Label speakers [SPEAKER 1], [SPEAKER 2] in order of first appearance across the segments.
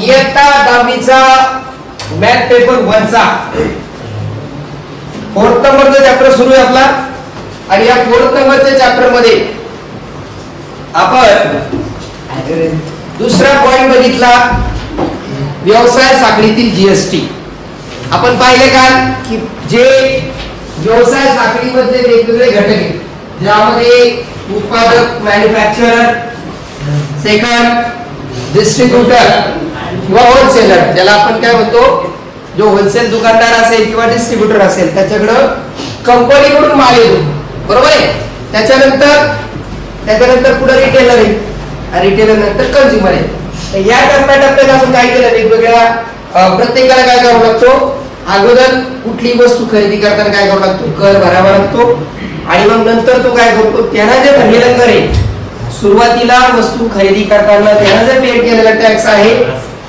[SPEAKER 1] इयत्ता 10वीचा math paper 1 चा 4th नंबरचा चॅप्टर सुरू आहे आपला. आणि या 4th नंबरच्या चॅप्टर मध्ये आपण दुसरा पॉइंट बघितला, व्यवसाय साखळीतील जीएसटी. आपण पाहिले का की जे व्यवसाय साखळीमध्ये वेगवेगळे घटक आहेत, ज्यामध्ये उत्पादक, मॅन्युफॅक्चरर, सेकंड डिस्ट्रीब्युटर किंवा होलसेलर, ज्याला आपण काय म्हणतो, जो होलसेल दुकानदार असेल किंवा डिस्ट्रीब्युटर असेल त्याच्याकडं कंपनीकडून माल येतो, बरोबर आहे. त्याच्यानंतर पुढे रिटेलर आहे, रिटेलर नंतर कंझ्युमर आहे. या टप्प्यात आपण काय केलं, वेगवेगळ्या प्रत्येकाला काय करावं लागतो, अगोदर कुठली वस्तू खरेदी करताना काय करावं लागतो, कर भरावा लागतो. आणि मग नंतर तो काय करतो, त्याला जे भरलेलं कर आहे, सुरुवातीला वस्तू खरेदी करताना त्याला जे पेड केलेला टॅक्स आहे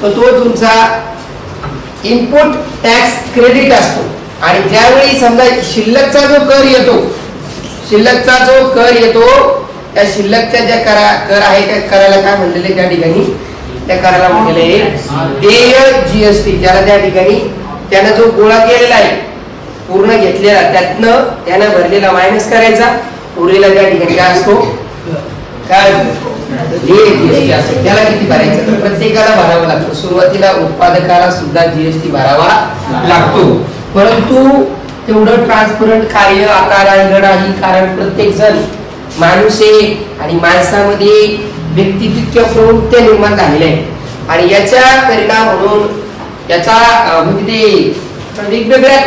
[SPEAKER 1] तो तुमचा इनपुट टॅक्स क्रेडिट असतो. आणि ज्यावेळी समजा शिल्लकचा जो कर येतो त्या शिल्लकच्या ज्या कर आहे त्या कराला काय म्हणलेले, त्या ठिकाणी त्या कराला म्हणलेले देय जीएसटी. ज्याला त्या ठिकाणी त्यानं जो गोळा केलेला आहे पूर्ण घेतलेला, त्यातनं त्यानं भरलेला मायनस करायचा, उरलेला त्या ठिकाणी काय असतो, काय देय जीएसटी असतो. त्याला किती भरायचं, तर प्रत्येकाला भरावं लागतं. सुरुवातीला उत्पादकाला सुद्धा जीएसटी भरावा लागतो. परंतु तेवढं ट्रान्सपरंट कार्य आता राहिलं नाही, कारण प्रत्येक जण माणूस आहे आणि माणसामध्ये व्यक्तित्व प्रवृत्ती निर्माण झालेली आहे. आणि याचा परिणाम म्हणून याचा म्हणजे ते वेगवेगळ्या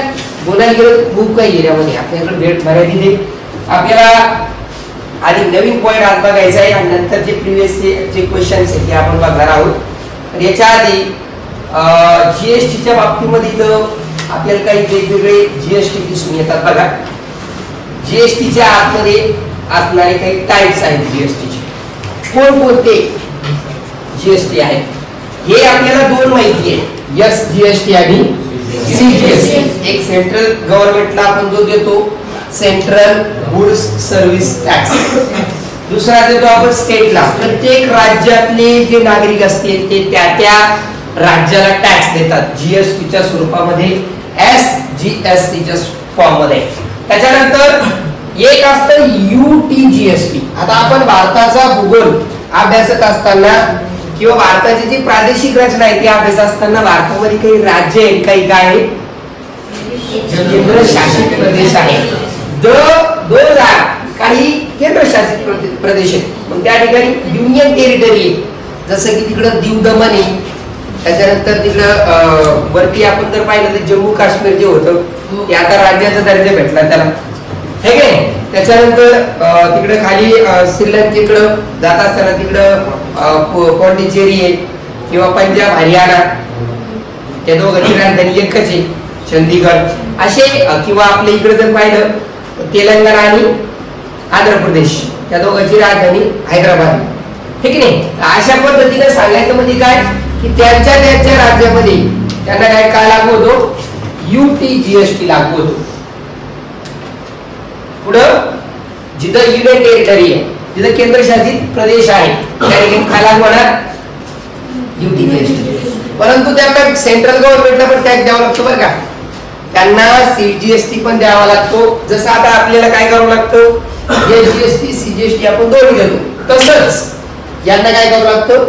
[SPEAKER 1] बोलायला गेलं खूप काही एरियामध्ये आपल्याकडे भेट मर्यादित आहे. आपल्याला आधी नवीन पॉईंट आज बघायचा आहे आणि नंतर जे प्रिव्हियस जे क्वेश्चन्स आहेत ते आपण बघणार आहोत. याच्या आधी जीएसटीच्या बाबतीमध्ये आपल्याला काही वेगवेगळे जीएसटी दिसून येतात. बघा, जीएसटीच्या आतमध्ये असणारे काही टाइप्स आहेत जीएसटीचे. कोणकोणते जीएसटी आहेत हे आपल्याला दोन माहिती आहे, एसजीएसटी आणि सीजीएसटी. एक सेंट्रल गव्हर्नमेंटला आपण जो देतो सेंट्रल गुड्स सर्व्हिस टॅक्स, दुसरा देतो आपण स्टेटला. प्रत्येक राज्यातले जे नागरिक असतील ते त्या राज्याला टॅक्स देतात जीएसटीच्या स्वरूपामध्ये, एसजीएसटीच्या फॉर्म मध्ये. त्याच्यानंतर एक असतं यूटीजीएसटी. आता आपण भारताचा भूगोल अभ्यासत असताना किंवा भारताची जी प्रादेशिक रचना आहे ती अभ्यास असताना भारतामध्ये काही राज्य आहेत, काही काय आहे, केंद्रशासित प्रदेश आहे. दोन काही केंद्रशासित प्रदेश आहेत. मग त्या ठिकाणी युनियन टेरिटरी आहे, जसं की तिकडं दीव दमण आहे. त्याच्यानंतर तिकडं वरती आपण जर पाहिलं तर जम्मू काश्मीर जे होतं ते आता राज्याचा दर्जा भेटला त्याला, हे काय. त्याच्यानंतर तिकडे खाली श्रीलंकेकडं जात असताना तिकडं पॉंडिचेरी आहे किंवा पंजाब हरियाणा, त्या दोघांची राजधानी एकच आहे चंदीगड असे. किंवा आपल्या इकडे जर पाहिलं तेलंगणा आणि आंध्र प्रदेश, त्या दोघांची राजधानी हैदराबाद, ठीक नाही. अशा पद्धतीने सांगायचं म्हणजे काय की त्यांच्या राज्यामध्ये त्यांना काय लागू होतो, यूटीजीएसटी लागू होतो. पुढं जिथं युनियन टेरिटरी आहे, जिथं केंद्रशासित प्रदेश आहे त्या ठिकाणी काय लागू होणार, यूटीजीएसटी. परंतु त्यांना सेंट्रल गव्हर्नमेंटला पण टॅक्स द्यावा लागतो बरं का, त्यांना सीजीएसटी पण द्यावा लागतो. जसं आता आपल्याला काय करावं लागतं, एसजीएसटी सीजीएसटी आपण दोन्ही देतो, तसंच यांना काय करावं लागतं,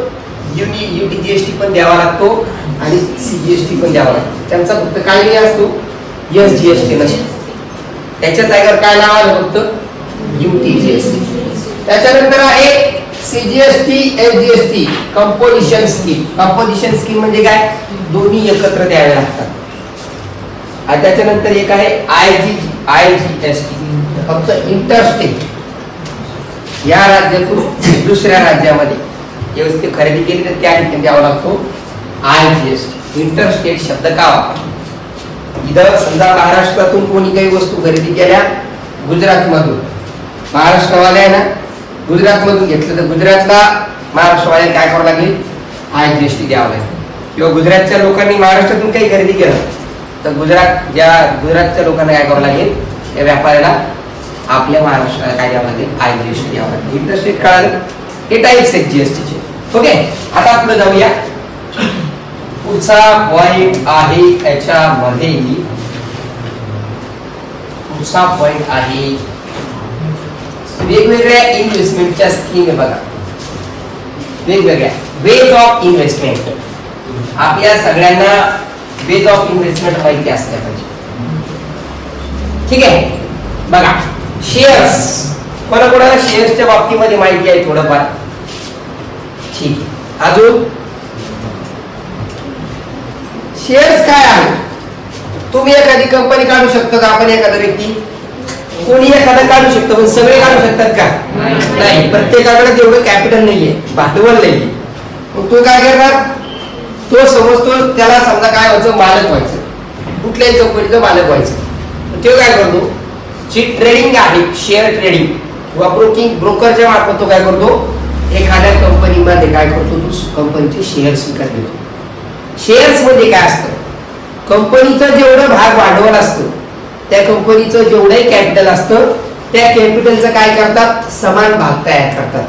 [SPEAKER 1] यूटीजीएसटी पण द्यावा लागतो आणि सीजीएसटी पण द्यावा लागतो. त्यांचा फक्त काय नाही असतो, एसजीएसटी नसतो. त्याच्या जागेवर काय लावायला फक्त यूटीजीएसटी. त्याच्यानंतर आहे CGST SGST composition scheme. Composition scheme म्हणजे काय, दोन्ही एकत्र द्यावे लागतात. आणि त्याच्यानंतर एक आहे आयजीएसटी, फक्त इंटरस्टेट, या राज्यातून दुसऱ्या राज्यामध्ये व्यवस्थित खरेदी केली तर त्या ठिकाणी द्यावा लागतो आयजीएसटी. इंटरस्टेट शब्द का वापरला, इथं समजा महाराष्ट्रातून कोणी काही वस्तू खरेदी केल्या गुजरात मधून, महाराष्ट्रवाल्या ना गुजरात मधून घेतलं तर गुजरातला महाराष्ट्रवाल्या काय करावं लागेल, आयजीएसटी द्यावं लागेल. किंवा गुजरातच्या लोकांनी महाराष्ट्रातून काही खरेदी केलं तर गुजरातच्या लोकांना काय करावं लागेल, त्या व्यापाऱ्याला आपल्या महाराष्ट्राला काय द्यावं लागेल, आयजीएसटी द्यावं लागेल. इंटरस्टेट कळालं, हे टाइप्स आहेत जीएसटीचे. ओके, आता पुढे जाऊया. पुढचा पॉइंट आहे याच्यामध्ये, पुढचा पॉइंट आहे वेगवेगळ्या इन्व्हेस्टमेंटच्या स्कीम आहे बघा, वेगवेगळ्या वेज ऑफ इन्व्हेस्टमेंट. आपल्या सगळ्यांना वेज ऑफ इन्व्हेस्टमेंट माहिती असल्या पाहिजे. ठीक आहे बघा, शेअर्स, कोणाकोणाला शेअर्सच्या बाबतीमध्ये माहिती आहे थोडंफार? ठीक आहे. अजून शेअर्स काय आहे? तुम्ही एखादी कंपनी काढू शकता का? आपण एखादा व्यक्ती, कोणी एखादा काढू शकतो, पण सगळे काढू शकतात का? नाही. प्रत्येकाकडे तेवढं कॅपिटल नाहीये, भांडवल नाहीये. मग तो काय करणार? तो समजतो त्याला समजा काय व्हायचं, मालक व्हायचं, कुठल्याही कंपनीचं मालक व्हायचं. तो काय करतो, जी ट्रेडिंग आहे, शेअर ट्रेडिंग किंवा ब्रोकरच्या मार्फत तो काय करतो, एखाद्या कंपनीमध्ये काय करतो, तो कंपनीचे शेअर्स विकत घेतो. शेअर्स मध्ये काय असतं, कंपनीचं जेवढं भाग भांडवल असतं, त्या कंपनीचं जेवढंही कॅपिटल असतं, त्या कॅपिटलचं काय करतात, समान भाग तयार करतात,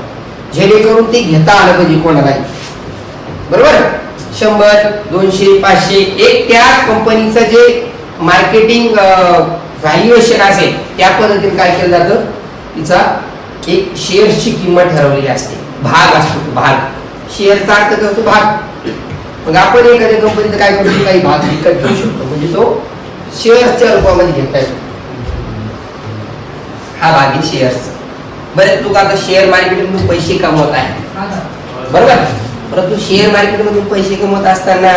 [SPEAKER 1] जेणेकरून ते घेता आलं पाहिजे कोणालाही. बरोबर, 100, 200, 500 एक त्या कंपनीचं जे मार्केटिंग व्हॅल्युएशन असेल त्या पद्धतीने काय केलं जातं, तिचा एक शेअर्सची किंमत ठरवलेली असते. भाग असतो, भाग. शेअरचा अर्थ करतो भाग. मग आपण एखाद्या कंपनीचं काय करतो, काही भाग विकत घेऊ शकतो, म्हणजे तो शेअर्सच्या रूपामध्ये घेता येतो. हा भाग आहे शेअर्सचा. बरेच लोक आता शेअर मार्केटमधून पैसे कमवत आहेत, बरोबर. परंतु शेअर मार्केटमधून पैसे कमवत असताना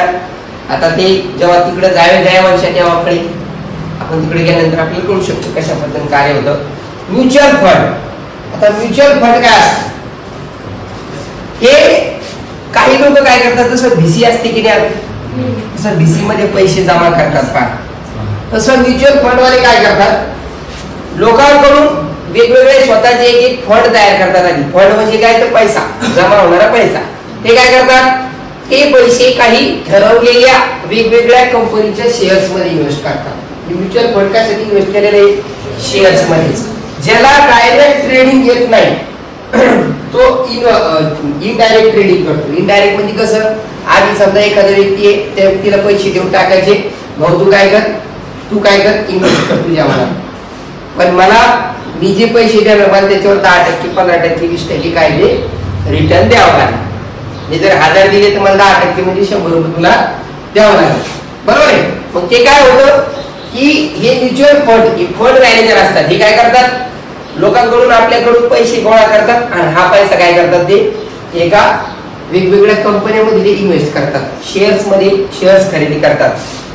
[SPEAKER 1] आता ते जेव्हा तिकडे जायवंशा तेव्हाकडे आपण तिकडे गेल्यानंतर आपल्याला कळू शकतो कशा पद्धतीने कार्य होतं. Mutual fund. आता म्युच्युअल फंड काय असतं, हे काही लोक काय करतात, जसं VC असते की नाही, तसं VC मध्ये पैसे जमा करतात का, तसं म्युच्युअल फंड वाले काय करतात, लोकांकडून वेगवेगळे स्वतःचे एक फंड तयार करतात. आधी फंड म्हणजे काय, तर पैसा, जमा होणारा पैसा. ते काय करतात, ते पैसे काही ठरवलेल्या वेगवेगळ्या कंपनीच्या शेअर्स मध्ये इन्व्हेस्ट करतात. म्युच्युअल फंड कशासाठी इन्व्हेस्ट केलेले, शेअर्स मध्ये. ज्याला डायरेक्ट ट्रेडिंग येत नाही तो इनडायरेक्ट ट्रेडिंग करतो. इनडायरेक्ट म्हणजे कसं, आधी समजा एखादा व्यक्ती आहे, त्या व्यक्तीला पैसे देऊन टाकायचे, भाऊ तू काय कर, इन्व्हेस्ट कर तुझ्या मला, पण मला मी जे पैसे देणार मला त्याच्यावर 10%, 15%, 20% काय ते रिटर्न द्यावं लागेल. मी जर 1000 दिले तर मला 10% म्हणजे 100 रुपये तुला द्यावं लागेल. बरोबर आहे. मग ते काय होतं की हे म्युच्युअल फंड मॅनेजर असतात, हे काय करतात, लोकांकडून आपल्याकडून पैसे गोळा करतात आणि हा पैसा काय करतात, ते एका वेगवेगळ्या कंपन्यांमध्ये ते इन्व्हेस्ट करतात. शेअर्स मध्ये शेअर्स खरेदी करतात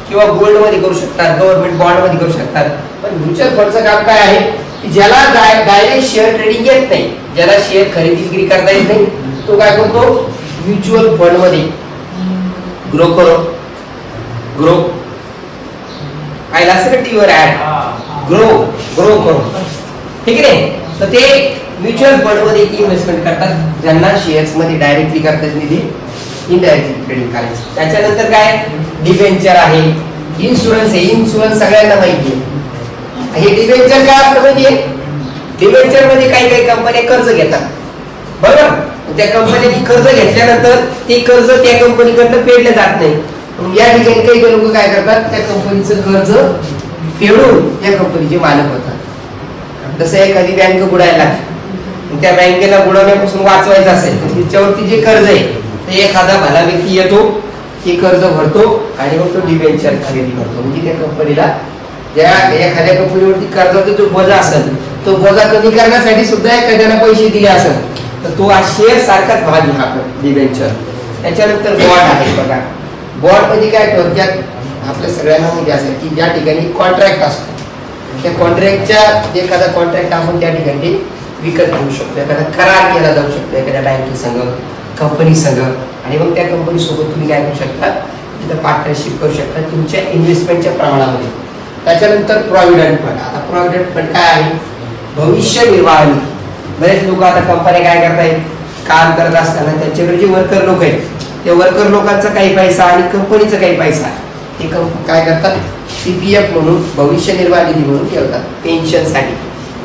[SPEAKER 1] किंवा गोल्ड मध्ये करू शकतात, गव्हर्नमेंट बॉन्ड मध्ये करू शकतात. पण म्युच्युअल फंडचं काम काय आहे की ज्याला डायरेक्ट शेअर ट्रेडिंग येत नाही, ज्याला शेअर खरेदी विक्री करता येत नाही, तो काय करतो, म्युच्युअल फंड मध्ये ग्रो पाहिला असेल का टीव्हीवर ऍड, ग्रो करो, ठीक आहे. तर ते म्युच्युअल फंड मध्ये इन्व्हेस्टमेंट करतात, ज्यांना शेअर्स मध्ये डायरेक्टली करता येत नाही, इनडायरेक्टली ट्रेडिंग करायचं. त्याच्यानंतर काय, डिबेंचर आहे, इन्शुरन्स आहे. इन्शुरन्स सगळ्यांना माहिती आहे. हे डिबेंचर काय असतं म्हणजे, डिबेंचर मध्ये काही कंपन्या कर्ज घेतात, बरोबर. त्या कंपन्यांनी कर्ज घेतल्यानंतर ते कर्ज त्या कंपनीकडनं फेडलं जात नाही. या ठिकाणी काही लोक काय करतात, त्या कंपनीचं कर्ज फेडून त्या कंपनीचे मालक होतात. जसं एखादी बँक बुडायला लागते, त्या बँकेला बुडवण्यापासून वाचवायचं असेल तर तिच्यावरती जे कर्ज आहे ते एखादा भला व्यक्ती येतो, ते कर्ज भरतो आणि मग तो डिबेंचर खरेदी करतो. म्हणजे त्या कंपनीला, ज्या एखाद्या कंपनीवरती कर्जाचा जो बोजा असेल तो बोजा कमी करण्यासाठी सुद्धा एखाद्याला पैसे दिले असेल तर तो शेअर सारखाच भाग घ्या डिबेंचर. त्याच्यानंतर बॉन्ड आहे बघा. बॉन्ड मध्ये काय थोडक्यात आपल्या सगळ्यांना माहिती असेल की ज्या ठिकाणी कॉन्ट्रॅक्ट असतो, त्या कॉन्ट्रॅक्टच्या एखादा कॉन्ट्रॅक्ट आपण त्या ठिकाणी विकत घेऊ शकतो, एखादा करार केला जाऊ शकतो एखाद्या बँके संघ, कंपनी संघ, आणि मग त्या कंपनी सोबत तुम्ही काय करू शकता, तिथं पार्टनरशिप करू शकता तुमच्या इन्व्हेस्टमेंटच्या प्रमाणामध्ये. त्याच्यानंतर प्रॉव्हिडंट फंड. आता प्रॉव्हिडंट फंड काय आहे, भविष्य निर्वाह निधी. बरेच लोक आता कंपन्या काय करतायत, काम करत असताना त्यांच्याकडे जे वर्कर लोक आहेत, त्या वर्कर लोकांचा काही पैसा आणि कंपनीचा काही पैसा ते काय करतात, CPF म्हणून, भविष्य निर्वाह निधी म्हणून ठेवतात पेन्शनसाठी.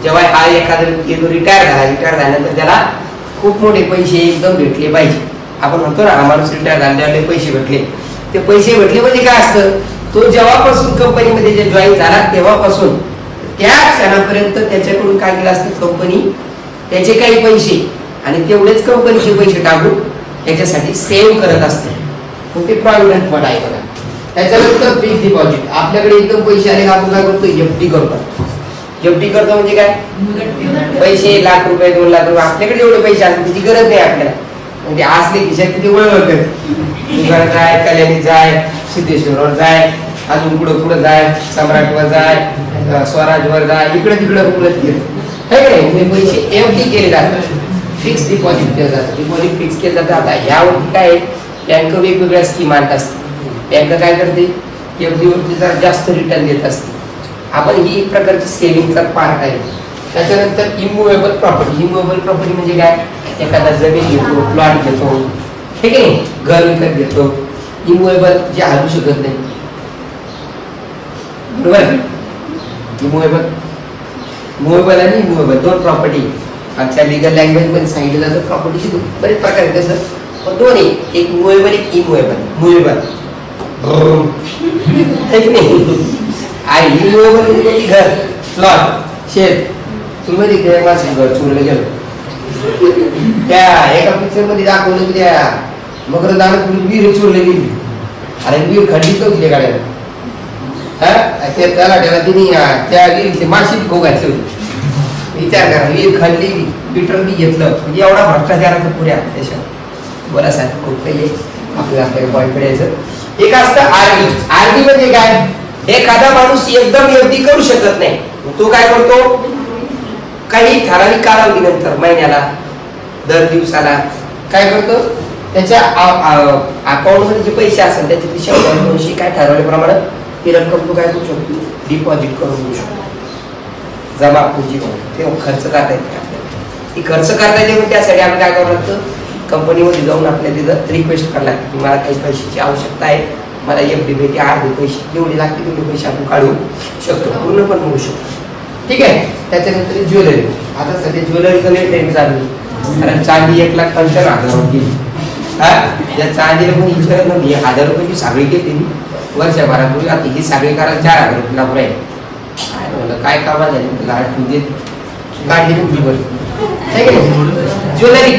[SPEAKER 1] जेव्हा हा एखादा व्यक्ती रिटायर झाल्यानंतर त्याला खूप मोठे पैसे एकदम भेटले पाहिजे, आपण म्हणतो ना हा माणूस रिटायर झाल्यावर पैसे भेटले, ते पैसे भेटले म्हणजे काय असतं, तो जेव्हापासून कंपनीमध्ये जे जॉईन झाला तेव्हापासून त्या क्षणापर्यंत त्याच्याकडून काय केलं असतं, कंपनी त्याचे काही पैसे आणि तेवढेच कंपनीचे पैसे टाकून त्याच्यासाठी सेव्ह करत असते. मग ते प्रॉव्हिडंट फंड आहे बघा. त्याच्यानंतर फिक्स डिपॉझिट. आपल्याकडे एकदम पैसे आले का आपण काय करतो, एफडी करतो. एफडी करतो म्हणजे काय, पैसे लाख रुपये 2 लाख रुपये आपल्याकडे जेवढे पैसे असतात त्याची गरज नाही आपल्याला, म्हणजे असले खिशात किती वळवळ कर, जाय, कल्याणी जाय, सिद्धेश्वरवर जाय, अजून पुढं पुढं जाय, सम्राटवर जाय, स्वराजवर जाय, इकडे तिकडे उघडत गेलं पैसे एफडी केले जातात. फिक्स डिपॉझिट केलं जातं. डिपॉझिट फिक्स केलं जातं. आता यावरती काय बँक वेगवेगळ्या स्कीम आणत असते. बँक काय करते, एफडी वरती जरा जास्त रिटर्न देत असते. आपण ही एक प्रकारची सेव्हिंगचा पार्ट आहे. त्याच्यानंतर इमूव्हेबल प्रॉपर्टी. इमूव्हेबल प्रॉपर्टी म्हणजे काय, एखादा जमीन घेतो, प्लॉट घेतो, ठीक आहे, घर विकत घेतो. इमूव्हेबल जे हलू शकत नाही, बरोबर. इमूव्हेबल, मुव्हेबल आणि इमूव्हेबल दोन प्रॉपर्टी आजच्या लिगल लँग्वेज मध्ये सांगितलं जातं. प्रॉपर्टीचे बरेच प्रकार आहेत तसं, पण दोन्ही, एक मुव्हेबल एक इमूव्हेबल. मुव्हेबल आहे, इमूव्हेबल म्हणजे घर, प्लॉट, शेत. तुम्ही घर चोरलं गेलं, त्या एका पिक्चर मध्ये दाखवलं की त्या मकर दान वीर चोरले गेली. अरे वीर खंडित होती गाड्याला, त्याला त्याला तिने त्या वीरची माशी खोगायची होती. विचार करा, वीर खंडली, पेट्रोल बी घेतलं, म्हणजे एवढा भ्रष्टाचाराचा पुऱ्या देशात. बोला साहेब खूप काही आहे आपल्याला, आपल्या पॉईंटकडे यायचं. एक असतं आरडी. आरडी म्हणजे काय, एखादा माणूस एकदम एफडी करू शकत नाही, तो काय करतो, काही ठराविक कालावधीनंतर, महिन्याला, दर दिवसाला काय करतो, त्याच्या अकाउंट मध्ये जे पैसे असतात त्याची 100-200 काय ठरवल्याप्रमाणे ती रक्कम तो काय करू शकतो, डिपॉझिट करून देऊ शकतो. जमा पुंजी ते खर्च करता येते. ती खर्च करता येते, पण त्यासाठी आपण काय करावं लागतं, कंपनीमध्ये जाऊन आपल्याला तिथं रिक्वेस्ट करायला लागते की मला काही पैशाची आवश्यकता आहे, मला एफडी भेटे अर्धे पैसे जेवढे लागते तेवढे पैसे आपण काढू शकतो, पूर्ण पण मिळू शकतो. ठीक आहे. त्याच्यानंतर ज्वेलरी. आता सध्या ज्वेलरीचं लय ट्रेंड चालू, कारण चांदी 1,55,000 गेली. या चांदीला पण विचारत नव्हती, 1,000 रुपयाची साखळी घेतली वर्षभरापूर्वी, आता ही साखळी करायला 4,000 रुपये लागू आहे. काय म्हणलं, काय कामा झाली म्हणजे काढली ज्वेलरी.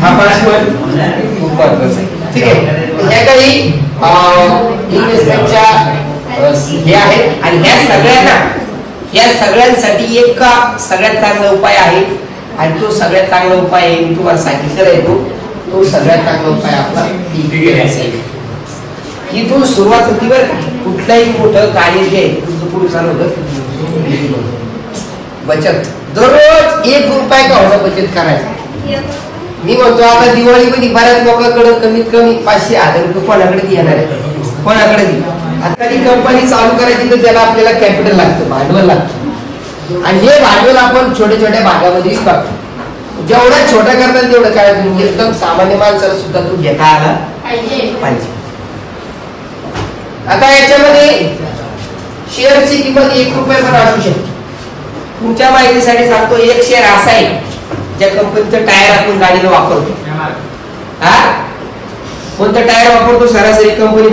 [SPEAKER 1] हा पासवर्ड खूप महत्वाचा आहे. ठीक आहे. ह्या काही इन्व्हेस्टमेंटच्या हे आहेत, आणि या सगळ्यांसाठी एक सगळ्यात चांगला उपाय आहे, आणि तो सगळ्यात चांगला उपाय आहे, मी तुम्हाला सांगितलेला आहे, तो सगळ्यात चांगला उपाय आपला इथून सुरुवात होती. बरं, कुठलाही मोठं कार्य जे आहे तुमचं पुढे चालू होतं, बचत. दररोज 1 रुपया का होता बचत करायचा. मी म्हणतो आता दिवाळीमध्ये बऱ्याच लोकांकडे कमीत कमी 500-1000 रुपये कोणाकडे येणार आहे, कोणाकडे देईल. आता ती कंपनी चालू करायची तर त्याला आपल्याला कॅपिटल लागतं, भांडवल लागतं, आणि हे भांडवल आपण छोट्या छोट्या भागामध्ये बघतो. जेवढा छोटा करतात तेवढं काय, एकदम सामान्य माणसाला सुद्धा तू घेता आला पाहिजे. आता याच्यामध्ये शेअरची किंमत 1 रुपया पण असू शकते. तुमच्या माहितीसाठी सांगतो, एक शेअर असा आहे ज्या कंपनीचं टायर आपण गाडीला वापरतो. कोणतं टायर वापरतो सरासरी कंपनी,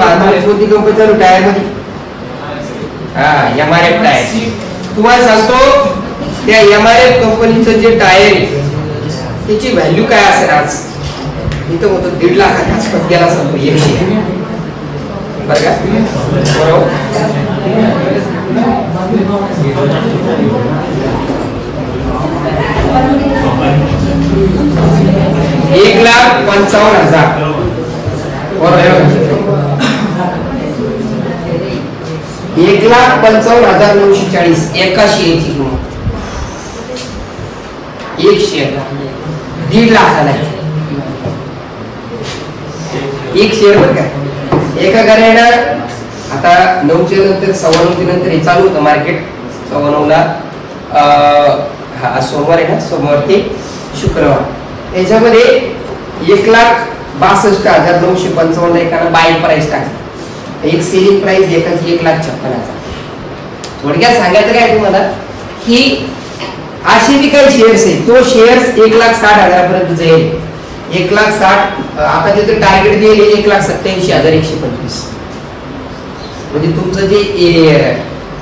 [SPEAKER 1] कोणती कंपनी चालू टायर मध्ये, MRF टायर. तुम्हाला सांगतो, त्या MRF कंपनीचं जे टायर आहे त्याची व्हॅल्यू काय असेल आज, इथं होतं 1.5 लाखाच्या आसपास गेला सांगतो एक शेअर. बरं का, बरोबर. 1,55,000. बरोबर, 1,55,940 एका शेअरची किंमत. एक शेअर 1.5 लाखाला आहे. एक शेअर. बरं का, एका घराला आता 9च्या नंतर 9:15 नंतर हे चालू होतं मार्केट. 9:15ला हा सोमवार आहे ना, सोमवार ते शुक्रवार, याच्यामध्ये 1,62,955 एकाला बाय प्राइस टाकली. एक सेलिंग प्राइस एकाची 1,56,000. थोडक्यात सांगायचं काय तुम्हाला, की असे बी काही शेअर्स आहेत, तो शेअर्स 1,60,000 पर्यंत जाईल, 1,60,000. आता तिथं टार्गेट दिले 1,87,125. म्हणजे तुमचं जे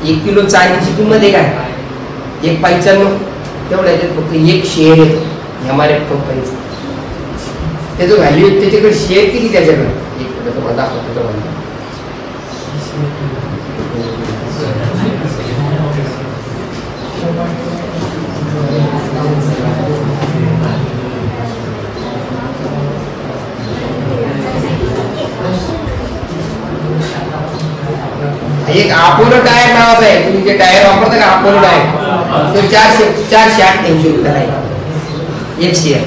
[SPEAKER 1] 1 किलो चांदीची किंमत आहे काय 1,95 तेवढ्या फक्त एक शेअर येतो MRF कंपनीचा. त्याचं व्हॅल्यू त्याच्याकडे शेअर किती त्याच्याकडे एक मिनिट तुम्हाला दाखवतो. एक अपोलो टायर नावाचा आहे. तुम्ही जे टायर वापरता का अपोलो टायर तो 488 रुपयाला आहे एक शेअर.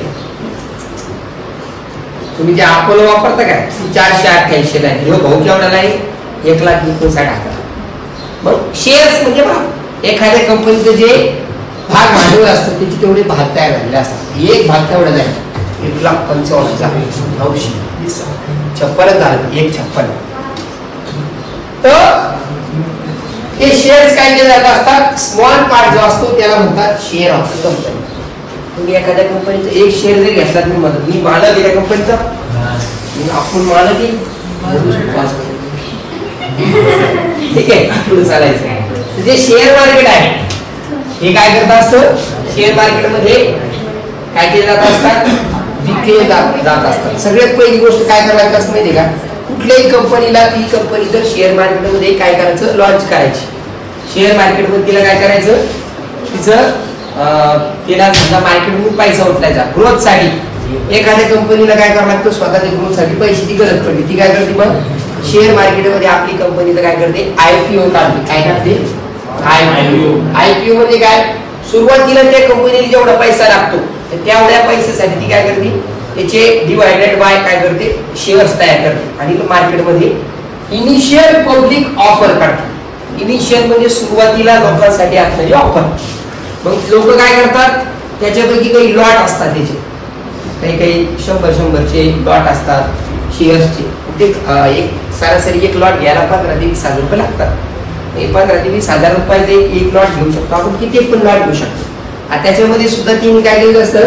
[SPEAKER 1] तुम्ही जे अपोलो वापरता का 488 ला आहे. भाऊ केवढ्याला आहे 1,59,000. मग शेअर्स म्हणजे भाग. एखाद्या कंपनीचं जे भाग भांडवल असतं त्याची तेवढे भाग तयार झालेले असतात. एक भाग तेवढा जाईल 1,55,900 56 झालं 1,56. तर हे शेअर्स काय केले जात असतात. स्मॉल पार्ट जो असतो त्याला म्हणतात शेअर ऑफ द कंपनी. तुम्ही एखाद्या कंपनीचा एक शेअर जरी घेतला तुम्ही म्हणतात मी मालक आहे त्या कंपनीचा आपण मालक आहे ठीक आहे पुढे चालायचं. जे शेअर मार्केट आहे हे काय करत असतं. शेअर मार्केटमध्ये काय केले जात असतात विकले जात असतात. सगळ्यात पहिली गोष्ट काय करायची असं माहिती का कुठल्याही कंपनीला ती कंपनी जर शेअर मार्केटमध्ये काय करायचं लॉन्च करायची. शेअर मार्केटमध्ये तिला काय करायचं तिचं तिला समजा मार्केटमधून पैसा उचलायचा ग्रोथसाठी. एखाद्या कंपनीला काय करावं लागतं स्वतःच्या ग्रोथसाठी पैशाची गरज पडली ती काय करते मग शेअर मार्केटमध्ये आपली कंपनी काय करते IPO काढते. काय करते IPO म्हणजे काय सुरुवातीला त्या कंपनीला जेवढा पैसा लागतो तेवढ्या पैशासाठी ती काय करते त्याचे डिवायडेड बाय काय करते शेअर्स तयार करते आणि मार्केटमध्ये इनिशियल पब्लिक ऑफर काढते. इनिशियल म्हणजे सुरुवातीला लोकांसाठी असणारी ऑफर. मग लोक काय करतात त्याच्यापैकी काही लॉट असतात त्याचे काही 100-100चे लॉट असतात शेअर्सचे. ते एक सरासरी एक लॉट घ्यायला 15,000 ते 20,000 रुपये लागतात. 15,000 ते 20,000 रुपयाचे एक लॉट घेऊ शकतो आपण. किती पण लॉट घेऊ शकतो. त्याच्यामध्ये सुद्धा तिने काय केलेलं असतं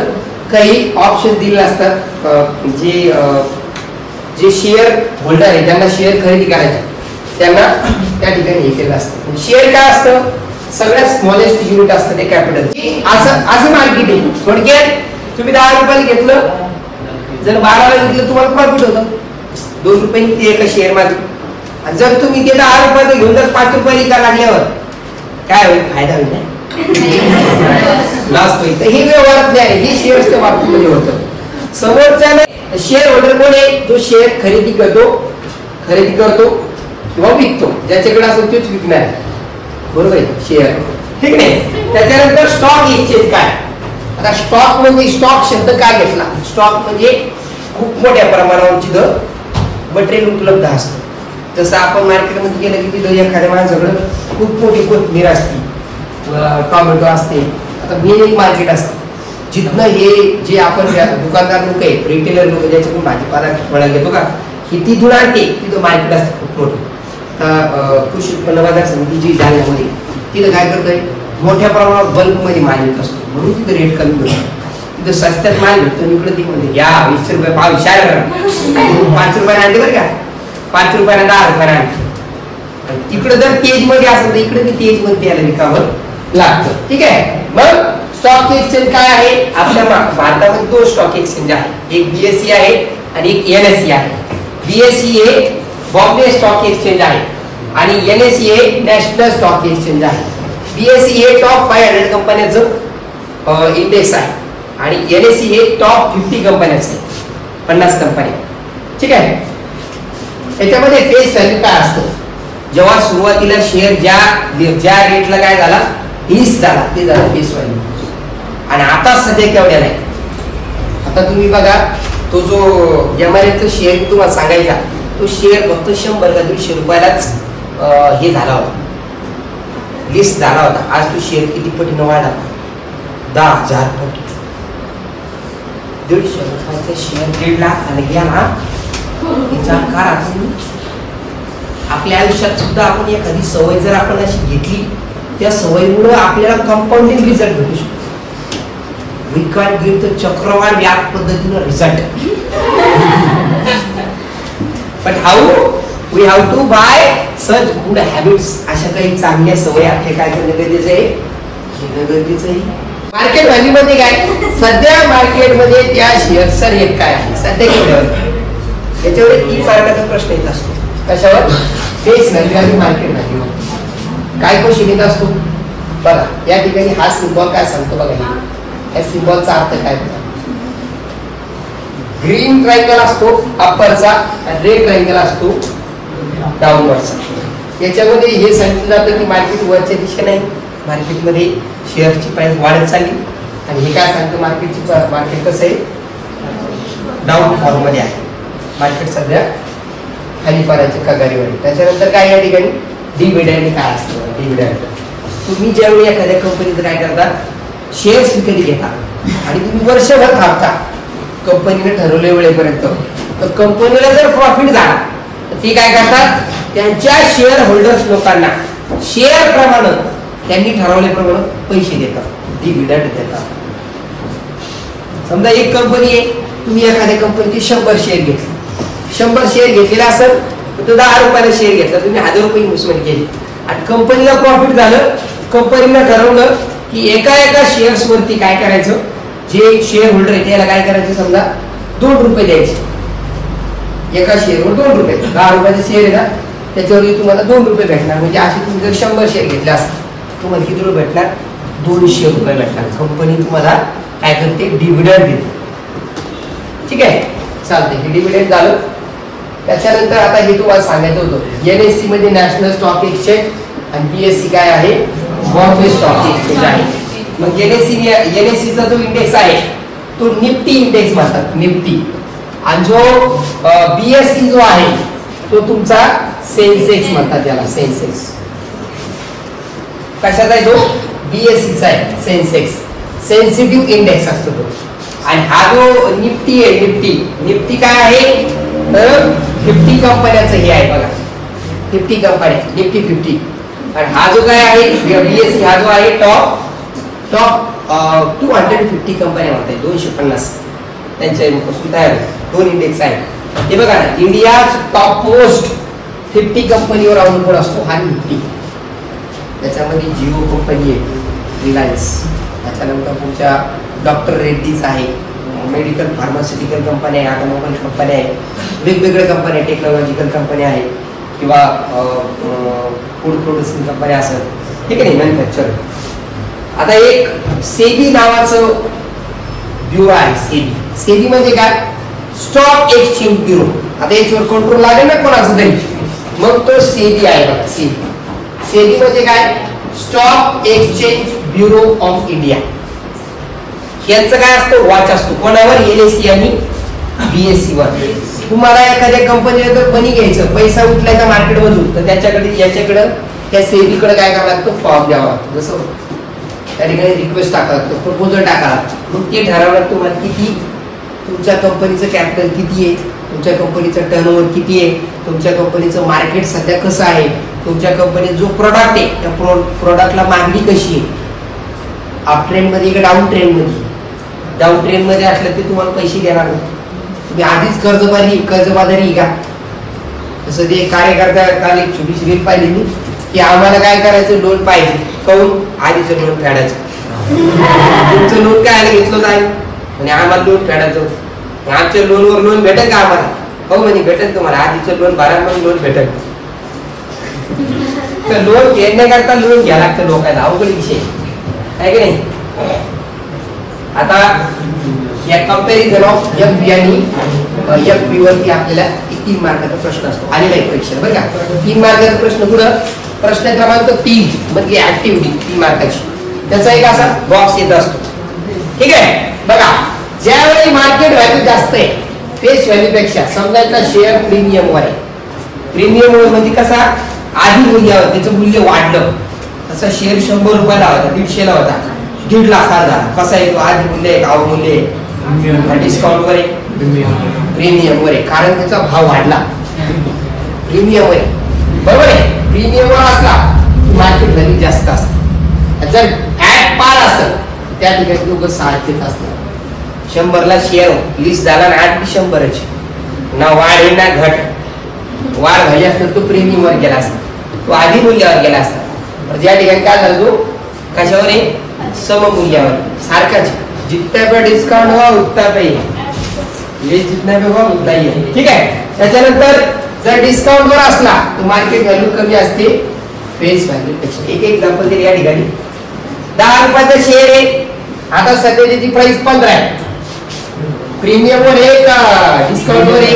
[SPEAKER 1] काही ऑप्शन दिलेले असतात. जे शेअर होल्डर आहे त्यांना शेअर खरेदी करायचे त्यांना त्या ठिकाणी हे केलं असतं. शेअर काय असतं सगळ्यात स्मॉलेस्ट युनिट असतं ते कॅपिटल. असं मार्केट आहे. थोडक्यात तुम्ही 10 रुपयाला घेतलं जर 12ला घेतलं तुम्हाला प्रॉफिट होतं 2 रुपयांनी ते एका शेअर मध्ये. जर तुम्ही ते 10 रुपयाचं घेऊन जर 5 रुपये विका लागल्यावर काय होईल फायदा होईल नाही लॉस होईल. तर हे व्यवहारात नाही हे शेअर्सच्या बाबतीमध्ये होतं. समोरच्या शेअर होल्डर कोण आहे जो शेअर खरेदी करतो किंवा विकतो. ज्याच्याकडे असेल तोच विकणार बरोबर आहे शेअर ठीक नाही. त्याच्यानंतर स्टॉक एक्सचेंज काय. आता स्टॉक म्हणजे स्टॉक शब्द काय घेतला. स्टॉक म्हणजे खूप मोठ्या प्रमाणावर तिथं मटेरियल उपलब्ध असतं. जसं आपण मार्केटमध्ये गेलं की तिथं एखाद्या माणसाकडं खूप मोठी कोथिंबीर असते टोमॅटो असते. आता मेन एक मार्केट असतं जिथनं हे जे आपण दुकानदार लोक आहेत रिटेलर लोक ज्याच्याकडून भाजीपाला फळं घेतो का ही तिथून आणते तिथं मार्केट असतं खूप मोठं. कृषी उत्पन्न बाजार समिती जी जालन्यामध्ये तिथं काय करतोय मोठ्या प्रमाणात बल्कमध्ये माल येत असतो म्हणून तिथं रेट कमी होतो. तिथं सस्त्यात माल भेटतो इकडे ती म्हणते घ्या 20 रुपये पाव 5 रुपयाने आणते बरं का 5 रुपयाला 10 रुपयाने आणते. तिकडे जर तेज मध्ये असेल तर इकडे मी तेज मध्ये त्याला विकावं लागतं ठीक आहे. मग स्टॉक एक्सचेंज काय आहे आपल्या भारतामध्ये 2 स्टॉक एक्सचेंज आहे. एक BSE आहे आणि एक NSE आहे. BSE हे बॉम्बे स्टॉक एक्सचेंज आहे आणि NSE हे नॅशनल स्टॉक एक्सचेंज आहे. BSE हे टॉप 500 कंपन्यांचं इंडेक्स आहे आणि NSE हे टॉप 50 कंपन्यांचं आहे 50 कंपन्या ठीक आहे. याच्यामध्ये फेस व्हॅल्यू काय असतं जेव्हा सुरुवातीला शेअर ज्या रेटला काय झाला हीच झाला ते झालं फेस व्हॅल्यू. आणि आता सध्या केवढ्या नाही. आता तुम्ही बघा तो जो MRFचा शेअर तुम्हाला सांगायचा तो शेअर फक्त 100 का 150 रुपयालाच हे झाला होता लिस्ट झाला होता. आज तो शेअर किती पटीनं वाढला 10,000 पट. 150 रुपयाचा शेअर 1.5 लाख आणि गेला विचार करा. आपल्या आयुष्यात सुद्धा आपण एखादी सवय जर आपण अशी घेतली त्या सवयीमुळे आपल्याला कंपाऊंडिंग रिझल्ट भेटू शकतो. वी कॅन गिव्ह द चक्रवाढ व्याज पद्धतीने result. But how we have to buy such good habits. अशा काही चांगल्या सवयी आपले काय करणं गरजेचं आहे, घेणं गरजेचं आहे. मार्केट व्हॅल्यू मध्ये काय, सध्या मार्केटमध्ये त्या शेअर्सचा रेट काय आहे सध्या किती, याच्यावर 3 मार्काचा प्रश्न येत असतो. कशावर, फेस व्हॅल्यू आणि मार्केट व्हॅल्यू. काय क्वेश्चन येत असतो बघा. या ठिकाणी हा सिम्बॉल काय सांगतो बघा. या सिम्बॉलचा अर्थ काय बघा. ग्रीन ट्रायंगल असतो अप्परचा आणि रेड ट्रायंगल असतो डाऊनवर्डचा. याच्यामध्ये हे सांगितलं जातं की मार्केट वरच्या दिशेने, मार्केटमध्ये शेअरची प्राइस वाढत चालली. आणि हे काय सांगतं, मार्केट कसं आहे, डाऊन फॉल मध्ये आहे. मार्केट सध्या खाली पाडायच्या कगारीवर आहे. त्याच्यानंतर काय या ठिकाणी डिव्हिडंड काय असतं. डिव्हिडंड, तुम्ही ज्यावेळी एखाद्या कंपनीचं काय करता, शेअर्स विकत घेता आणि तुम्ही वर्षभर थांबता कंपनीने ठरवल्या वेळेपर्यंत. तर कंपनीला जर प्रॉफिट झाला तर ती काय करतात, त्यांच्या शेअर होल्डर्स लोकांना शेअर प्रमाणे त्यांनी ठरवल्याप्रमाणे पैसे देतात, डिव्हिडंड देतात. समजा एक कंपनी आहे, तुम्ही एखाद्या कंपनीचे 100 शेअर घेतले, 100 शेअर घेतलेला असेल तर 10 रुपयाला शेअर घेतला, तुम्ही 1000 रुपये इन्व्हेस्टमेंट केली आणि कंपनीला प्रॉफिट झालं. कंपनीला ठरवलं की एका शेअर्स वरती काय करायचं, जे शेअर होल्डर आहे त्याला काय करायचं, समजा 2 रुपये द्यायचे. एका शेअरवर 2 रुपये, 10 रुपयाचा शेअर आहे ना, त्याच्यावरती तुम्हाला 2 रुपये भेटणार. म्हणजे असे तुम्ही जर 100 शेअर घेतले असतात तुम्हाला किती रुपये भेटणार, 200 रुपये भेटणार. कंपनी तुम्हाला काय करते, डिव्हिडंड देते. ठीक आहे, चालते. हे डिव्हिडंड झालं. त्याच्यानंतर आता हे तुम्हाला सांगायचं होतं, NSE मध्ये नॅशनल स्टॉक एक्सचेंज आणि BSE काय आहे, बॉम्बे स्टॉक एक्सचेंज आहे. मग NSE चा जो इंडेक्स आहे तो निफ्टी इंडेक्स म्हणतात, निफ्टी. आणि जो BSE जो आहे तो तुमचा सेन्सेक्स म्हणतात, त्याला सेन्सेक्स. कशाचा आहे तो, BSE चा आहे सेन्सेक्स, सेन्सिटिव्ह इंडेक्स असतो तो. आणि हा जो निफ्टी आहे, निफ्टी काय आहे तर 50 कंपन्यांचं हे आहे बघा, 50 कंपन्या, निफ्टी 50. आणि हा जो काय आहे BSE, हा जो आहे टॉप 250 कंपन्या म्हणतात, 250 त्यांच्यापासून तयार 2 इंडेक्स आहे. हे बघा ना, इंडिया टॉप मोस्ट 50 कंपनीवर अवलंबून असतो हा निफ्टी. त्याच्यामध्ये जिओ कंपनी आहे, रिलायन्स, त्याच्यानंतर तुमच्या डॉक्टर रेड्डीज आहे, मेडिकल फार्मास्युटिकल कंपन्या आहे, ऑटोमोबाईल कंपन्या आहे, वेगवेगळ्या कंपन्या, टेक्नॉलॉजिकल कंपन्या आहेत किंवा फूड प्रोड्युसिंग कंपन्या असतात, ठीक आहे, मॅन्युफॅक्चर. आता एक सेबी नावाचं ब्युरो आहे. सेबी म्हणजे काय, स्टॉक एक्सचेंज ब्युरो. आता याच्यावर कंट्रोल लागेल ना कोणाचं तरी, मग तो सेबी आहे बघा. सेबी म्हणजे काय, stock exchange bureau of India. यांचं काय असतं, वॉच असतो कोणावर, NSE आणि BSE वर. तुम्हाला एखाद्या कंपनीला जर मनी घ्यायचं, पैसा उचलायचा मार्केटमधून, तर त्याच्याकडे याच्याकडं त्या सेबीकडे काय करावं लागतं, फॉर्म द्यावा लागतो. जसं त्या ठिकाणी रिक्वेस्ट टाकावं लागतं, प्रपोजल टाकावं लागतं. मग ते ठरावं लागतं तुम्हाला किती, तुमच्या कंपनीचं कॅपिटल किती आहे, तुमच्या कंपनीचं टर्नओव्हर किती आहे, तुमच्या कंपनीचं मार्केट सध्या कसं आहे, तुमच्या कंपनीत जो प्रोडक्ट आहे त्या प्रोडक्टला मागणी कशी आहे, अप ट्रेंड मध्ये का डाऊन ट्रेंड मध्ये. डाऊन ट्रेंड मध्ये असलं ते तुम्हाला पैसे देणार नाही, तुम्ही आधीच कर्जबाजारी का. तसं ते कार्यकर्ता काल एक छोटीशी रील पाहिली मी, की आम्हाला काय करायचं, लोन पाहिजे, कहून आधीचं लोन फेडायचं. तुमचं लोन काय आलं घेतलं जाईल आणि आम्हाला लोन फेडायचं, आमच्या लोनवर लोन भेटेल का आम्हाला, हो म्हणजे भेटेल तुम्हाला, आधीचं लोन भरा मग लोन भेटेल. तर लोन फेडण्याकरता लोन घ्यायला लागतं लोकांना, अवघड विषय आहे की नाही. आता या कंपॅरिझन ऑफ FB आणि FB वरती आपल्याला 3 मार्काचा प्रश्न असतो आलेला आहे परीक्षा बरं का. 3 मार्काचा प्रश्न पुढं, प्रश्न क्रमांक 3 म्हणजे ऍक्टिव्हिटी 3 मार्काची, त्याचा एक असा बॉक्स येत असतो. ठीक आहे, बघा ज्यावेळी मार्केट व्हॅल्यू जास्त आहे फेस व्हॅल्यू पेक्षा, समजा इथला शेअर प्रीमियम वर आहे, प्रीमियम वर म्हणजे कसा, आधी मूल्यावर त्याचं मूल्य वाढलं, तसा शेअर 100 रुपयाला होता, 150ला होता, 1.5 लाखाला झाला. कसा आहे तो, आधी मूल्य आहे, अवमूल्य आहे, डिस्काउंट वर आहे, प्रीमियम वर आहे, कारण त्याचा भाव वाढला, प्रीमियम वर आहे, बरोबर आहे. प्रीमियम वर असला मार्केट व्हॅल्यू जास्त असते. जर ऍट पार असेल त्या ठिकाणी दोघं सारखेच असणार. 100ला शेअर लिस्ट झाला ना 8 बी 100च ना वाढ आहे ना घट. वाढ झाली असतं तो प्रीमियमवर गेला असता, तो आधी मूल्यावर गेला असता. तर ज्या ठिकाणी काय झालं तो कशावर आहे सममूल्यावर सारखाच. जितना पे डिस्काउंट हुआ उतना पे ये जितना पे हुआ उतना ही है. ठीक आहे. त्याच्यानंतर जर डिस्काउंट वर असला तर मार्केट व्हॅल्यू कमी असते फेस व्हॅल्यू पेक्षा. एक एक्झाम्पल दिले या ठिकाणी 10 रुपयाचा शेअर आहे. आता सध्या त्याची प्राइस 15 आहे. प्रीमियम वर आहे का डिस्काउंट वर आहे?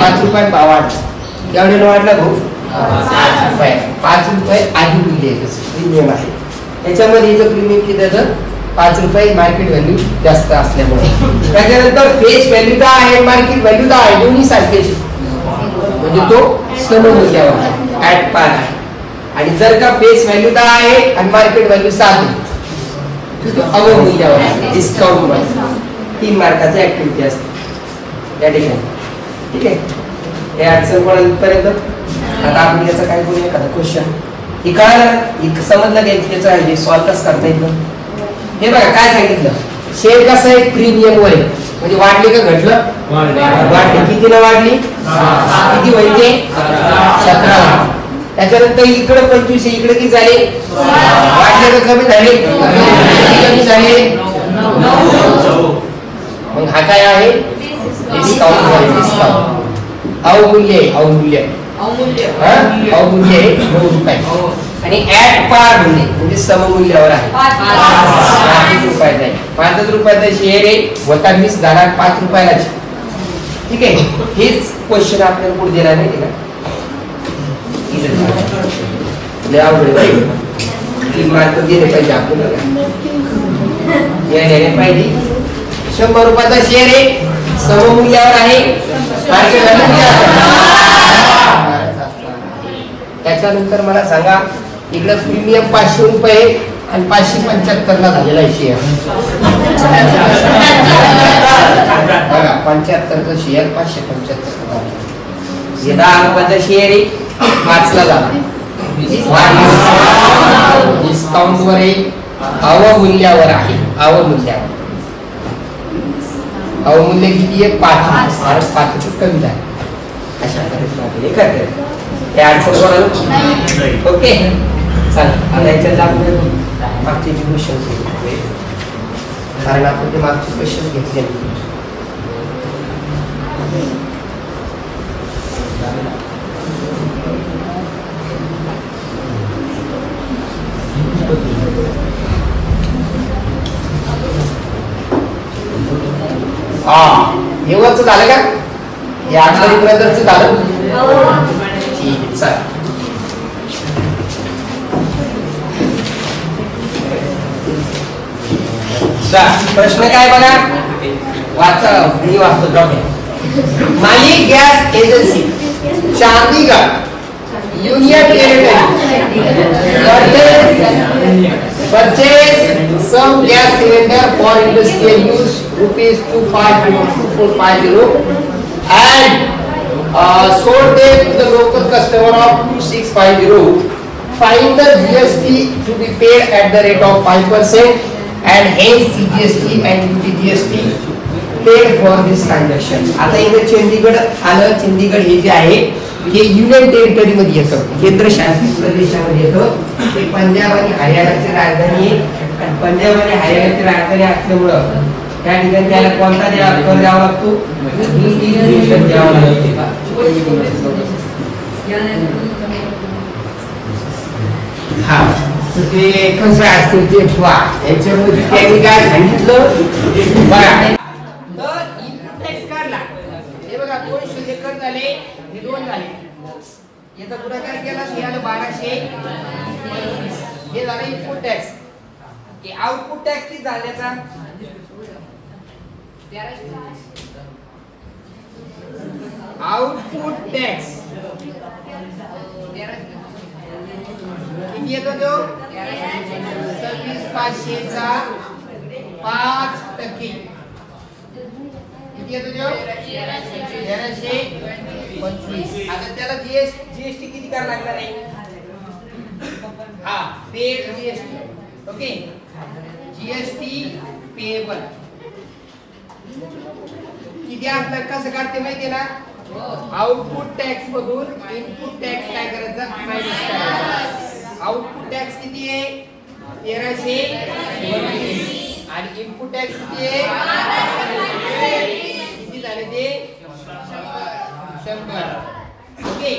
[SPEAKER 1] 5 रुपये भाव वाढला. केवढे वाढला भाऊ? 5 रुपये. 5 रुपये आधी मूल्य आहे प्रीमियम आहे. त्याच्यामध्ये इथं प्रीमियम किती येतं? 5 रुपये मार्केट व्हॅल्यू जास्त असल्यामुळे. त्याच्यानंतर फेस व्हॅल्यू 10 आहे, मार्केट व्हॅल्यू 10 आहे, दोन्ही सारखेच म्हणजे तो सममूल्यावर आहे, ऍट पार आहे. आणि जर का फेस व्हॅल्यू 10 आहे आणि मार्केट व्हॅल्यू 7 आहे तो अवमूल्यावर आहे, डिस्काउंट वर. 3 मार्काची ऍक्टिव्हिटी असते या ठिकाणी. ठीक आहे. हे अडचण पर्यंत आता आपण याचा काय करूया एखादा क्वेश्चन हे कळालं समजलं काय त्याचं आहे सॉल्व कसं करता येतं. हे बघा काय सांगितलं शेअर कसं आहे प्रीमियम वर आहे म्हणजे वाढले का घटलं? वाढले. कितीला वाढली? किती होईल ते? 17. त्याच्यानंतर इकडे 25 इकडे किती झाले? वाढले का कमी झाले? कमी झाले. मग हा काय आहे? डिस्काउंट. डिस्काउंट अवमूल्य आहे. अवमूल्य अवमूल्य आहे 9 रुपये. आणि ऍट पार म्हणजे सममूल्यावर आहे 5 रुपयाचा आहे. 5 रुपयाचा शेअर आहे वता 20 झाला 5 रुपयालाच. ठीक आहे. हेच क्वेश्चन आपल्याला पुढे देणार नाही का? अवघड 3 मार्क दिले पाहिजे आपल्याला. पाहिजे 100 रुपयाचा शेअर आहे सममूल्यावर आहे. त्याच्यानंतर मला सांगा इकडं प्रीमियम 500 रुपये आणि 575 ला झालेला आहे शेअर. बघा 75चा शेअर 575 हे 10 रुपयाचा शेअर आहे 5 ला झाला. डिस्काउंट वर आहे अवमूल्यावर आहे. अवमूल्यावर अवमूल्य किती आहे? 5. 5 कमी झाले. अशा पद्धतीने करते हे अडचण. ओके चालेल. आता याच्यात आपण मागचे क्वेश्चन कारण आपण ते मागचे क्वेश्चन घेतले. एवढंच झालं का? या आठवड्यापर्यंतच झालं. ठीक आहे चालेल. प्रश्न काय बघा वाचा. मी वाचतो. मालिक gas agency Chandigarh union territory purchase some gas cylinder for industrial use ₹2450 and sold them to the local customer of 2650. Find the GST to be paid at the rate of 5% and hence CGST and UTGST paid for this transaction. आता इथे चंडीगड आलं. चंडीगड हे जे आहे हे union territory मध्ये येतं, केंद्रशासित प्रदेशामध्ये येतं. ते पंजाब आणि हरियाणाची राजधानी आहे आणि पंजाब आणि हरियाणाची राजधानी असल्यामुळं त्या ठिकाणी त्याला कोणता कर द्यावा लागतो? द्यावा लागतो. हा ते कसं असतं ते याच्यामध्ये त्यांनी काय सांगितलं बघा. तर इनपुट टॅक्स काढला. हे बघा 200 एकर झाले, हे 2 झाले. याचा गुणाकार केला हे आलं 1200. हे झालं इनपुट टॅक्स. हे आउटपुट टॅक्स किती झाल्याचा? आउटपुट टॅक्स किती येतो तो? 26,500 चा 5%. किती येतो तो? 1325. आता त्याला जीएसटी किती करायला लागणार आहे? हा paid GST. Okay GST payable किती असतात कसं काढते माहितीये ना आउटपुट टॅक्स मधून इनपुट टॅक्स काय करायचा मायनस करायचा आउटपुट टॅक्स किती आहे 1332 आणि इनपुट टॅक्स किती आहे किती झाले ते 100 ओके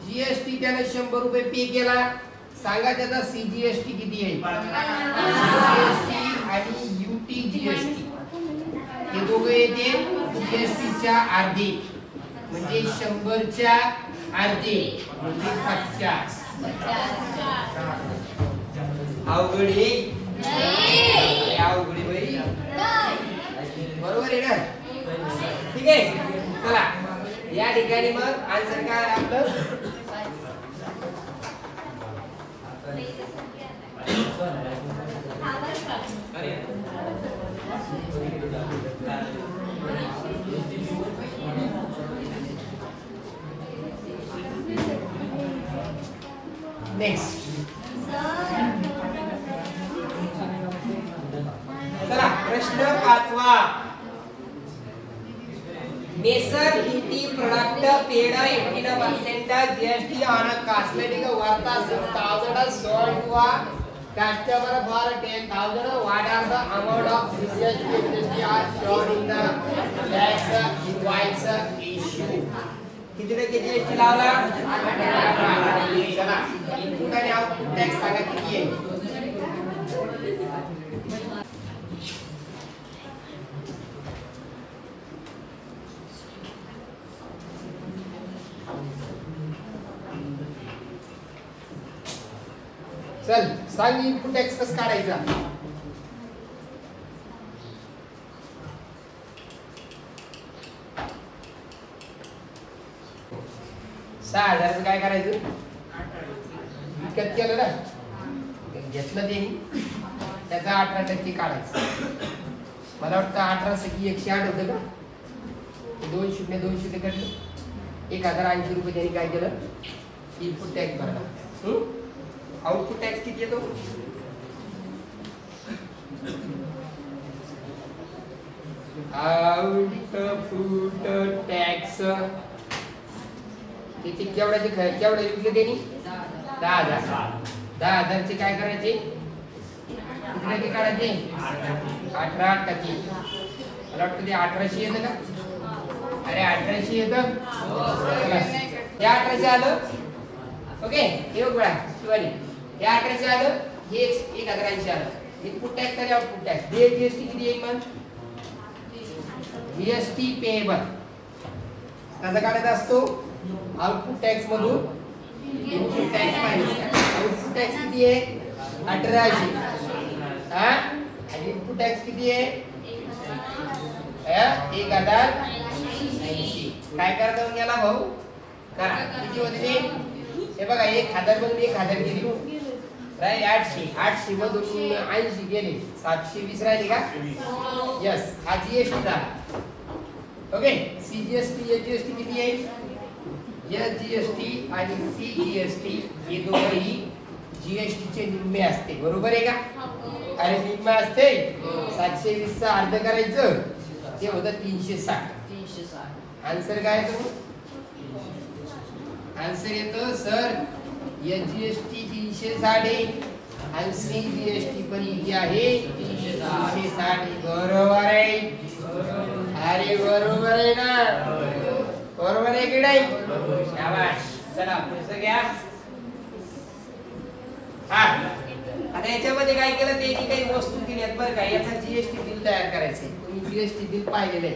[SPEAKER 1] जीएसटी त्याने 100 रुपये पे केला सांगा त्याचा सीजीएसटी किती आहे जीएसटी आणि यूटी जीएसटी हे दोघे येते जीएसटी च्या अर्धे म्हणजे 100 च्या अर्धे म्हणजे 50 अवघड आहे अवघड बाई बरोबर आहे ना ठीक आहे चला या ठिकाणी मग आन्सर काय आपलं नेक्स्ट चला प्रश्न 5वा Nesar Beauty product paid 18% GST on a cosmetic worth of 6,000 sold to a customer for 10,000. What are the amount of GST are shown in the tax invoice issue? कितने के GST लावला? चला input आणि output tax सांगा किती आहे? चल सांग input tax कसं काढायचा $6,000 काय करायचं विकत केलं ना घेतलं ते त्याचा 18% काढायचं मला वाटतं 18 सकी 108 होतं का 2 काढलं 1080 रुपये त्यांनी काय केलं इनपुट टॅक्स भरला आउटपुट टॅक्स किती येतो आउटपुट टॅक्स किती केवढ्याचे केवढे विकले त्यांनी 10,000 चे काय करायचे किती काढायचे 18% मला वाटतं ते 1800 येतं का अरे 1800 येतं हे 1800 आलं ओके हे बघ बळा शिवानी हे 1800 आलं हे 1080 आलं इनपुट टॅक्स आणि आउटपुट टॅक्स हे जीएसटी किती येईल मग जीएसटी पेएबल त्याचा काढायचा असतो आउटपुट टॅक्स मधून input tax minus output tax किती आहे 1800 हा आणि इनपुट टॅक्स किती आहे 1080 काय करता मग याला भाऊ करा किती होते ते हे बघा 1000 मधून 1000 गेली राहील 800 मधून 80 गेले 720 राहिले का यस हा जीएसटी झाला ओके सीजीएसटी या जीएसटी किती आहे या जीएसटी आणि सीजीएसटी हे दोघेही जीएसटी चे निम्मे असते बरोबर आहे का अरे निम्मे असते 720 चा अर्ध करायचं ते होतं 360 आन्सर काय येतो आन्सर येतो सर या जीएसटी 360 आहे आणि सीजीएसटी पण किती आहे 360 बरोबर आहे अरे बरोबर आहे ना बरोबर आहे की नाही शाबाश चला पुढचं घ्या हा आता याच्यामध्ये काय केलं त्यांनी काही वस्तू दिल्यात बरं का याचा जीएसटी बिल तयार करायचंय तुम्ही जीएसटी बिल पाहिलेलं आहे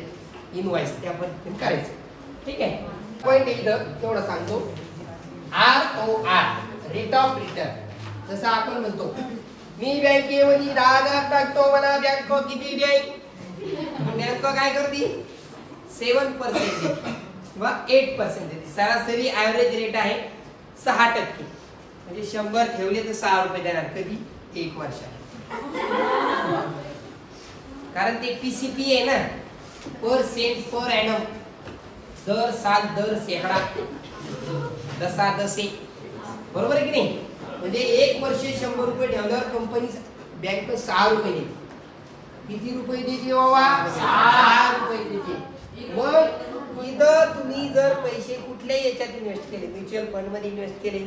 [SPEAKER 1] इनवॉइस त्या पद्धतीने करायचं ठीक आहे पॉइंट इथं तेवढं सांगतो ROR रेट ऑफ रिटर्न जसं आपण म्हणतो मी बँकेमध्ये 10,000 टाकतो मला बँक किती देईल बँक काय करते 7% किंवा 8% देते सरासरी ऍव्हरेज रेट आहे 6% म्हणजे 100 ठेवले तर 6 रुपये देणार कधी 1 वर्षात कारण ते पीसीपी आहे ना पर सेंट पर एनम दर साल दर सेकडा दसा दसे बरोबर आहे की नाही म्हणजे 1 वर्ष 100 रुपये ठेवल्यावर कंपनी बँक 6 रुपये देते किती रुपये देते बाबा? 6 रुपये देते. मग इथं तुम्ही जर पैसे कुठल्याही याच्यात इन्व्हेस्ट केले, म्युच्युअल फंड मध्ये इन्व्हेस्ट केले,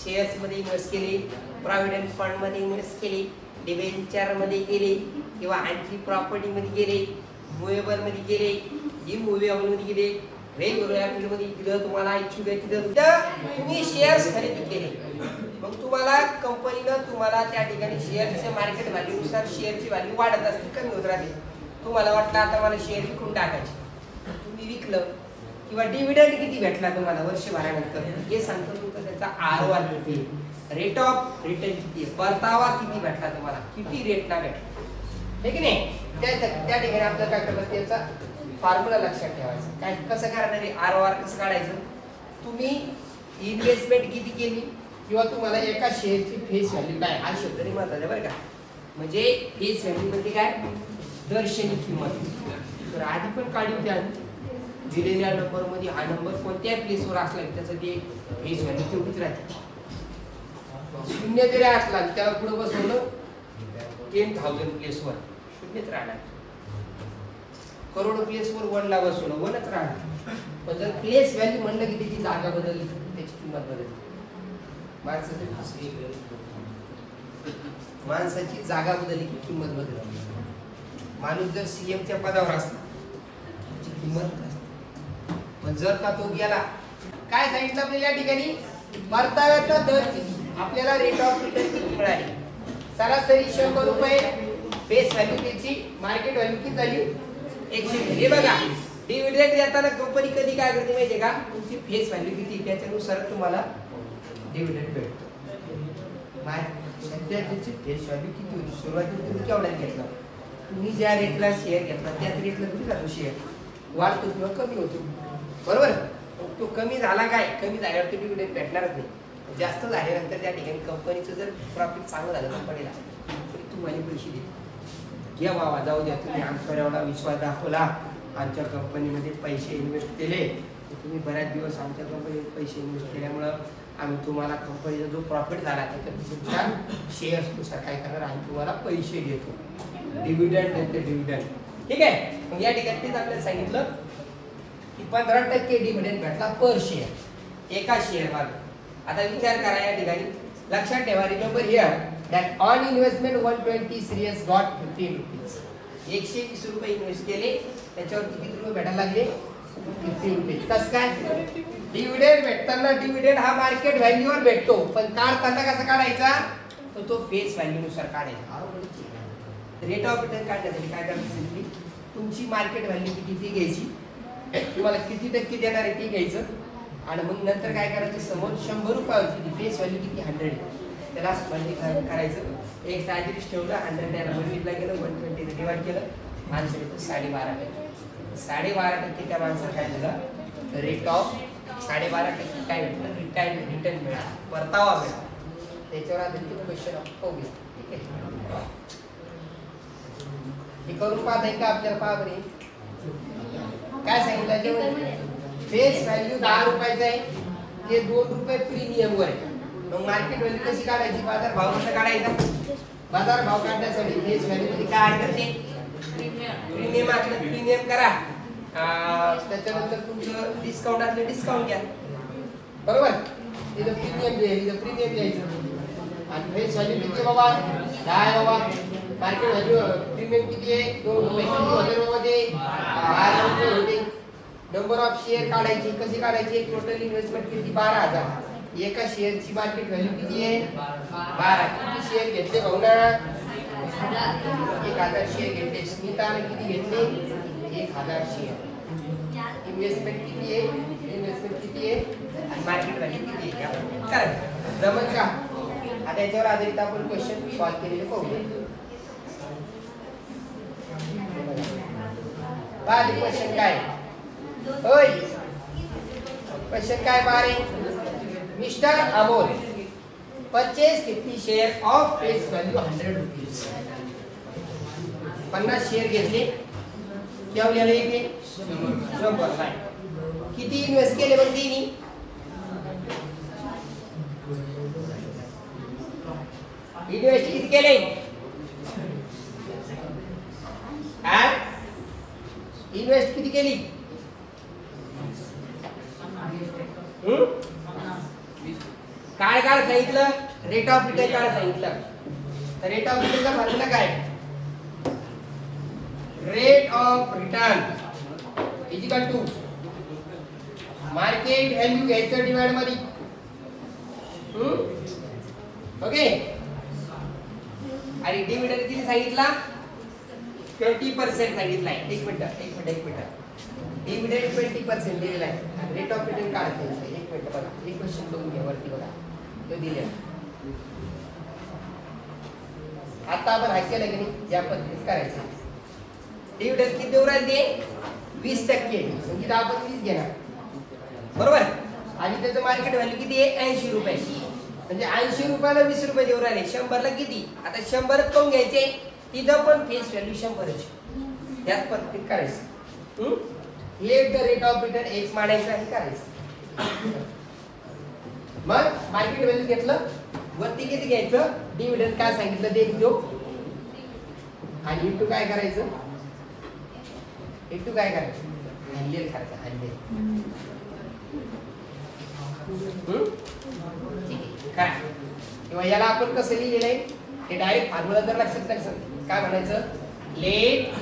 [SPEAKER 1] शेअर्स मध्ये इन्व्हेस्ट केले, प्रॉव्हिडंट फंड मध्ये इन्व्हेस्ट केले, डिबेंचर मध्ये गेले किंवा आणखी प्रॉपर्टी मध्ये गेले, मुवेबल मध्ये गेले, इमूवेबल मध्ये गेले, रेग्युलर मध्ये दिलं तुम्हाला इच्छुक आहे तिथं तुम्ही शेअर्स खरेदी केले, मग तुम्हाला कंपनीनं तुम्हाला त्या ठिकाणी शेअरच्या मार्केट व्हॅल्यूनुसार शेअरची व्हॅल्यू वाढत असते, कमी होत राहते. तुम्हाला वाटलं आता मला शेअर विकून टाकायचे, तुम्ही विकलं किंवा डिव्हिडंड किती भेटला तुम्हाला वर्षभरानंतर हे सांगतो तुमचं. त्याचा ROI किती, रेट ऑफ रिटर्न किती, परतावा किती भेटला तुम्हाला, किती रेट ना भेटला, हे की नाही. त्या ठिकाणी आपल्याला काय करायचं, त्याचा फॉर्म्युला लक्षात ठेवायचा. काय कसं करणार आहे, ROR कसं काढायचं. तुम्ही इन्व्हेस्टमेंट किती केली किंवा तुम्हाला एका शेअरची फेस व्हॅल्यू काय, हा शब्द नाही महत्वाचा बरं का. म्हणजे फेस व्हॅल्यू म्हणजे काय, दर्शनी किंमत. तर आधी पण काढून द्या, दिलेल्या नंबर मध्ये हा नंबर कोणत्याही प्लेसवर असला त्याचं ते फेस व्हॅल्यू तेवढीच राहते. 0 जरी असला त्याला पुढे बसवलं 10,000 प्लेसवर 0च राहणार, करोड प्लेसवर 1 ला बसवलं 1च राहणार. पण जर प्लेस व्हॅल्यू म्हणलं की त्याची जागा बदलली, त्याची किंमत बदलली. माणसाची जागा बदलली की किंमत बदलली. माणूस जर CM च्या पदावर असला त्याची किंमत असते, पण जर का तो गेला, काय सांगितलं आपल्याला या ठिकाणी, परताव्याचा दर किती, आपल्याला रेट ऑफ रिटर्न किती मिळाली, सरासरी 100 रुपये फेस व्हॅल्यू, त्याची मार्केट व्हॅल्यू किती झाली 120. हे बघा, डिव्हिडंड देताना कंपनी कधी काय करते माहितीये का, तुमची फेस व्हॅल्यू किती त्याच्यानुसार तुम्हाला डिव्हिडंड भेटतो. सध्या त्याची फेस व्हॅल्यू किती होती, सुरुवातीला तुम्ही केवढ्यात घेतला, तुम्ही ज्या रेटला शेअर घेतला त्याच रेटला तुम्ही जातो, शेअर वाढतो किंवा कमी होतो, बरोबर. तो कमी झाला काय, कमी झाल्यावर तो डिव्हिडंड भेटणारच नाही. जास्त झाल्यानंतर त्या ठिकाणी कंपनीचं जर प्रॉफिट चांगलं झालं कंपनीला, तरी तुम्हाला पैसे देते, घ्या बाबा जाऊ द्या, तुम्ही आमच्यावर एवढा विश्वास दाखवला, आमच्या कंपनीमध्ये पैसे इन्व्हेस्ट केले, तुम्ही बऱ्याच दिवस आमच्या कंपनीत पैसे इन्व्हेस्ट केल्यामुळं आम्ही तुम्हाला कंपनीचा जो प्रॉफिट झाला त्याच्यात तुमच्या शेअर्सनुसार काय करणार, आम्ही तुम्हाला पैसे देतो, डिव्हिडंड देते, डिव्हिडंड. ठीक आहे. मग या ठिकाणी तेच आपल्याला सांगितलं की 15% डिव्हिडंड भेटला पर शेअर, एका शेअर मागे. आता विचार करा या ठिकाणी, लक्षात ठेवा, remember here that on investment 120 series got 15 rupees. 120 रुपये इन्व्हेस्ट केले, त्याच्यावर किती रुपये भेटायला लागले, 50 रुपये. कसं काय, डिव्हिडंड भेटताना, डिव्हिडंड हा मार्केट व्हॅल्यूवर भेटतो, पण काढताना कसा काढायचा, तर तो फेस व्हॅल्यूनुसार काढायचा. रेट ऑफ रिटर्न काढण्यासाठी काय करायचं, तुमची मार्केट व्हॅल्यू किती ती घ्यायची, तुम्हाला किती टक्के देणार आहे ते घ्यायचं, आणि मग नंतर काय करायचं, समोर 100 रुपयावरती फेस व्हॅल्यू किती 100, त्याला मल्टिप्लाय करायचं. एक सायन्टिस्ट ठेवलं, 100 त्याला मल्टिप्लाय केलं, 120 डिवाइड केलं, आन्सर येतो 12.5%. 12.5% त्या माणसाला काय झालं, रेट ऑफ 12.5% काय भेटलं, रिटर्न मिळाला, परतावा मिळाला. त्याच्यावर आधारित क्वेश्चन बघूया. ठीक आहे, हे करून पाहता का आपल्याला, पहा बरे काय सांगितलं, फेस व्हॅल्यू 10 रुपयाचा आहे, ते 2 रुपये प्रीमियम वर आहे. मग मार्केट व्हॅल्यू कशी काढायची, बाजार भाव कसा काढायचा, बाजार भाव काढण्यासाठी फेस व्हॅल्यू मध्ये काय ऍड करते, प्रीमियम असलं प्रीमियम करा, त्याच्यानंतर तुमचं डिस्काउंट असलं डिस्काउंट घ्या, बरोबर. तिथं प्रीमियम द्यायचं, आणि फेस व्हॅल्यू किती बाबा 10 आहे बाबा, मार्केट व्हॅल्यू प्रीमियम किती आहे 2 रुपये, किती होते बाबा ते 12 रुपये होते. नंबर ऑफ शेअर काढायची, कशी काढायची, टोटल इन्व्हेस्टमेंट किती 12,000, एका शेअरची मार्केट व्हॅल्यू किती आहे 12. किती शेअर घेतले भाऊ ना, 1000 शेअर घेतले. स्मिताने किती घेतले, 1000 शेअर. इन्व्हेस्टमेंट किती आहे, इन्व्हेस्टमेंट किती आहे आणि मार्केट व्हॅल्यू किती आहे, करेक्ट जमत का. आता याच्यावर आधारित आपण क्वेश्चन सॉल्व्ह केलेले पाहूया. बाकी क्वेश्चन काय होय, क्वेश्चन काय बारे, mister Amol purchase 50 share of face value 100 rupees. 50 share घेतले, केवढ्याला येते 100. किती इन्व्हेस्ट केले मग तिने, इन्व्हेस्ट किती केले, केली? काय काय सांगितलं? रेट ऑफ रिटर्न काय सांगितलं? तर रेट ऑफ रिटर्नचा फॉर्म्युला काय? Rate of return equal to market value घ्यायचं डिवाइड मध्ये. ओके. आणि डिव्हिडंड किती सांगितला? 20% सांगितलाय. एक मिनिट. डिव्हिडंड 20% दिलेला आहे आणि रेट ऑफ रिटर्न काय सांगितलं? एक मिनिट बघा, एक क्वेश्चन बघून घ्या वरती बघा, तो दिले. आता आपण हा केलं की नाही, या पद्धतीने करायचं. डिव्हिडंड किती देऊ राहिले? 20%. म्हणजे आपण 20 घेणार, बरोबर. आणि त्याचं मार्केट व्हॅल्यू किती आहे? 80 रुपये. म्हणजे 80 रुपयाला 20 रुपये देऊ राहिले. 100 ला किती? आता 100च करून घ्यायचे. तिथं पण फेस व्हॅल्यू 100च. याच पद्धतीत करायचं. Let the rate of return x मांडायचं आणि करायचं. मग मार्केट व्हॅल्यू घेतलं, वरती किती घ्यायचं? डिव्हिडंड काय सांगितलं ते घेऊ आणि इंटू काय करायचं? इंटू काय करायचं? 100 करायचं. 100 काय? किंवा याला आपण कसं लिहिलेलं आहे हे डायरेक्ट फॉर्म्युला जर लक्षात काय म्हणायचं? Let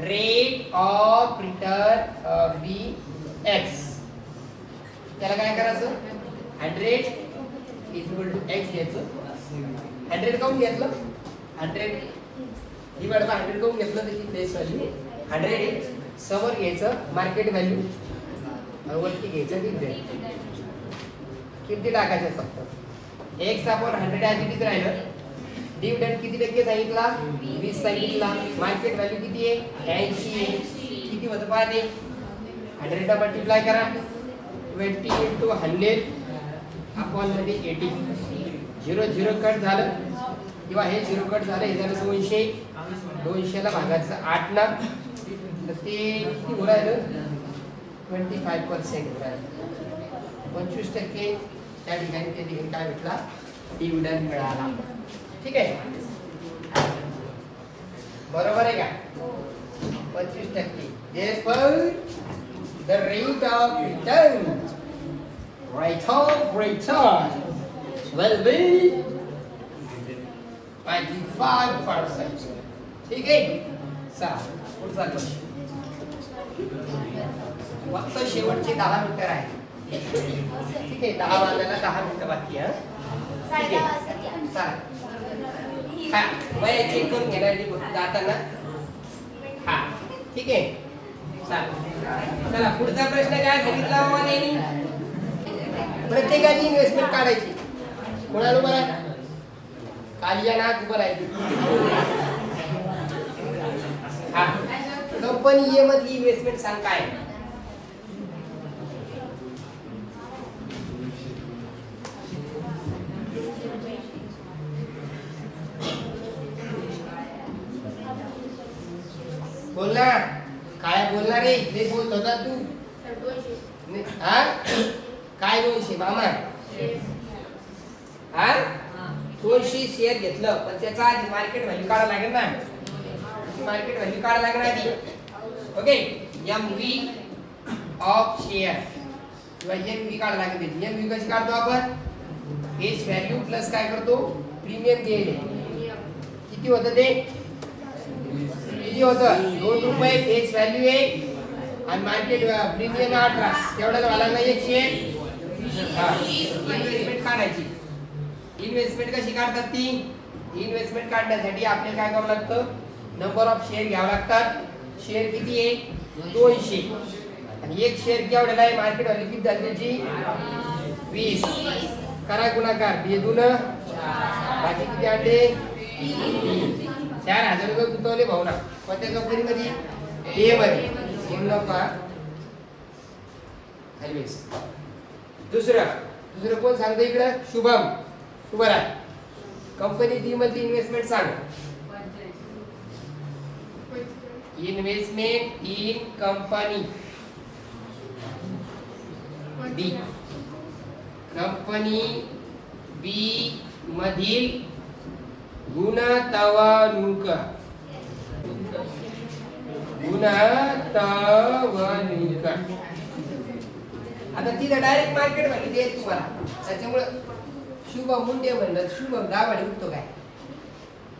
[SPEAKER 1] rate of return of the x. त्याला काय करायचं? 100 इक्वल टू एक्स घ्यायचं. 100 काऊन घेतलं? 100 डिवाइड बाय 100 काऊन घेतलं? त्याची फेस व्हॅल्यू 100 आहे. समोर घ्यायचं मार्केट व्हॅल्यू आणि वरती घ्यायचं डिव्हिडंड. किती टाकायचं? फक्त x upon 100 as it is राहिलं. डिव्हिडंड किती टक्के सांगितला? 20 सांगितला. मार्केट व्हॅल्यू किती आहे? 80 आहे. किती होतं पहा ते? 100 ला मल्टिप्लाय करा. 20 into 100 अपॉन मध्ये 80. 0 0 कट झालं किंवा हे 0 कट झालं. हे झालं 200. 200 ला भागाचं 8 ना, तर ते किती होऊ राहिलं? 25% होऊ राहिलं. 25% त्या ठिकाणी काय भेटला? डिव्हिडंड मिळाला. ठीक आहे, बरोबर आहे का? 25%. Therefore, the rate of return will be 25%. ठीक आहे. चला पुढचा क्वेश्चन. फक्त शेवटचे 10 मिनिटं आहे. ठीक आहे, 10 वाजायला 10 मिनिटं बाकी आहे. ठीक आहे, चला हा वय चेक करून घेण्यासाठी जाताना. हा ठीक आहे, चला पुढचा प्रश्न काय सांगितला? प्रत्येकाची इन्व्हेस्टमेंट काढायची. कोणाला उभं आहे? कालिया नाथ उभं आहे. हा कंपनी ए मधली इन्व्हेस्टमेंट सांग काय? बोलणार काय? बोलणार रे, ते बोलत होता तू. हा काय 200 मामा? हा 200 शेअर घेतलं, पण त्याचा आधी मार्केट व्हॅल्यू काढायला लागेल ना. मार्केट व्हॅल्यू काढायला लागणार आधी. ओके, एमव्ही ऑफ शेअर किंवा एमव्ही काढायला लागेल. एमव्ही कशी काढतो आपण? फेस व्हॅल्यू प्लस काय करतो? प्रीमियम दिले. किती होतं ते? किती होतं? 2 रुपये फेस व्हॅल्यू आहे आणि मार्केट प्रीमियम 18. तेवढ्याला मला नाही 1 शेअर. हा इन्व्हेस्टमेंट काढायची. इन्व्हेस्टमेंट कशी काढतात ती? इन्व्हेस्टमेंट काढण्यासाठी आपल्याला काय करावं लागतं? नंबर ऑफ शेअर घ्यावं लागतात. शेअर किती आहे? 200. आणि 1 शेअर केवढ्याला आहे? मार्केट व्हॅल्यू किती झाली त्याची? 20. करा गुणाकार. हे दोन बाकी किती आणले? 4000 रुपये गुंतवले भावना. कोणत्या कंपनीमध्ये? ए मध्ये. दुसरं कोण सांगतो इकडे? शुभम उभं राहा. कंपनी बी मध्ये इन्व्हेस्टमेंट सांग. Investment in company B. Company B मधील गुंतवणूक गुंतवणूक. आता तिथं डायरेक्ट मार्केट व्हॅल्यू दे तुम्हाला, त्याच्यामुळे शुभम मुंडे म्हणलं शुभम दाभाडे उठतो काय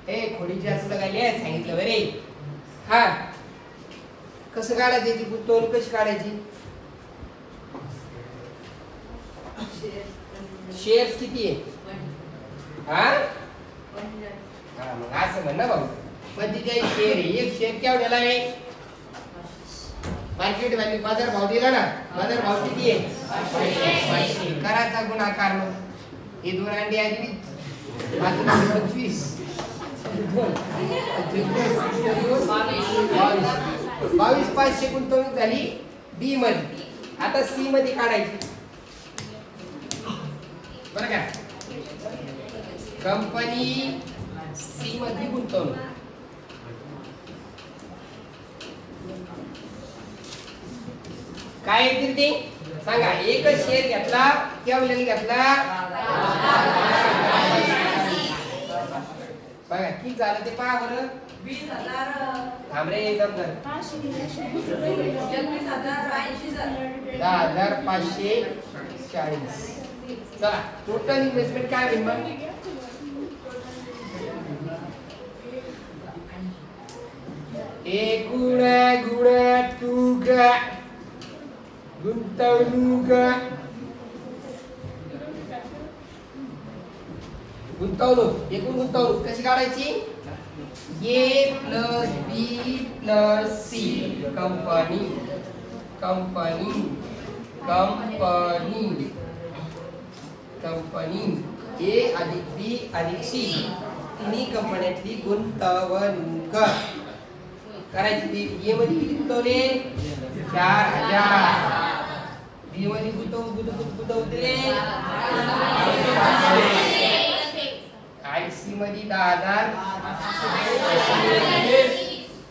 [SPEAKER 1] हे खोडीच्या तुला काय लिहायला सांगितलं बरे. हा कसं काढायची ती गुंतवणूक कशी काढायची. शेअर्स किती आहे. हा मग असं म्हण ना भाऊ 45 शेअर आहे. एक शेअर केवढ्याला आहे. मार्केट व्हॅल्यू बाजार भाव दिला ना. बाजार भाव किती आहे 500. कराचा गुणाकार मग हे दोन अंडी आधी 25 500 गुंतवणूक झाली बी मध्ये. आता सी मध्ये काढायची बरं का. कंपनी सी मध्ये गुंतवणूक काय येतील ते सांगा. एकच शेअर घेतला केवढ्याने घेतला बघा किती झालं ते पहा बरं.
[SPEAKER 2] 20,000
[SPEAKER 1] थांब रे एकदम 10,540. चला टोटल इन्व्हेस्टमेंट काय होईल मग. एकूण गुंतवणूक एकूण गुंतवणूक कशी काढायची. ए प्लस बी प्लस सी कंपनी ए अधिक बी अधिक सी तिन्ही कंपन्यातली गुंतवणूक करायची. ती ए मध्ये किती गुंतवले 4,000. बी मध्ये गुंतवले आणि सी मध्ये 10,000.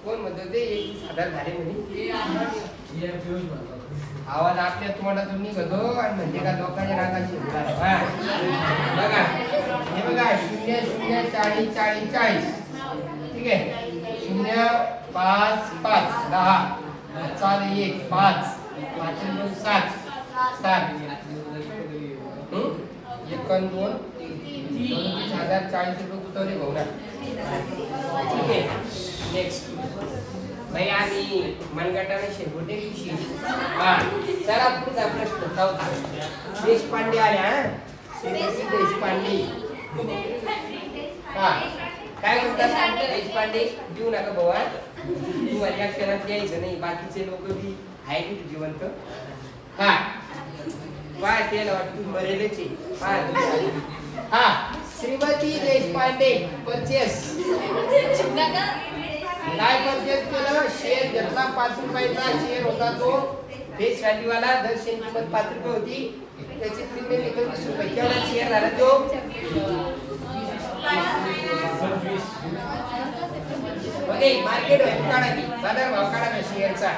[SPEAKER 1] कोण म्हणतो ते 21,000 झाले म्हणे. आवाज आपल्या तोंडातून निघतो आणि म्हणजे का लोकांच्या रागाची बघा हे बघा 0 0 40 40 40 ठीक आहे. 0 5 5 10 4 1 5 5 2 7 7 1 2 30,040 रुपये गुंतवले भाऊ ना. ठीक आहे नेक्स्ट भाई आम्ही मनगटाने शेवटे खुशी. हा चला पुढचा प्रश्न चौथा. देशपांडे आले. हा देशपांडे हा काय म्हणतात देशपांडे देऊ नका भाऊ. तुम्हाला या क्षणात द्यायचं नाही. बाकीचे लोक बी आहे की जिवंत. हा काय केलं वाटतं मरेलच आहे. हा श्रीमती देशपांडे परचेस काय परचेस केलं. शेअर घेतला 5 रुपयाचा शेअर होता तो फेस व्हॅल्यू वाला. दर्शन किंमत 5 रुपये होती. त्याची प्रीमियम 29 रुपये. केवढा शेअर झाला तो ओके. मार्केट व्हॅल्यू काढायची बाजार भाव काढायचा शेअरचा.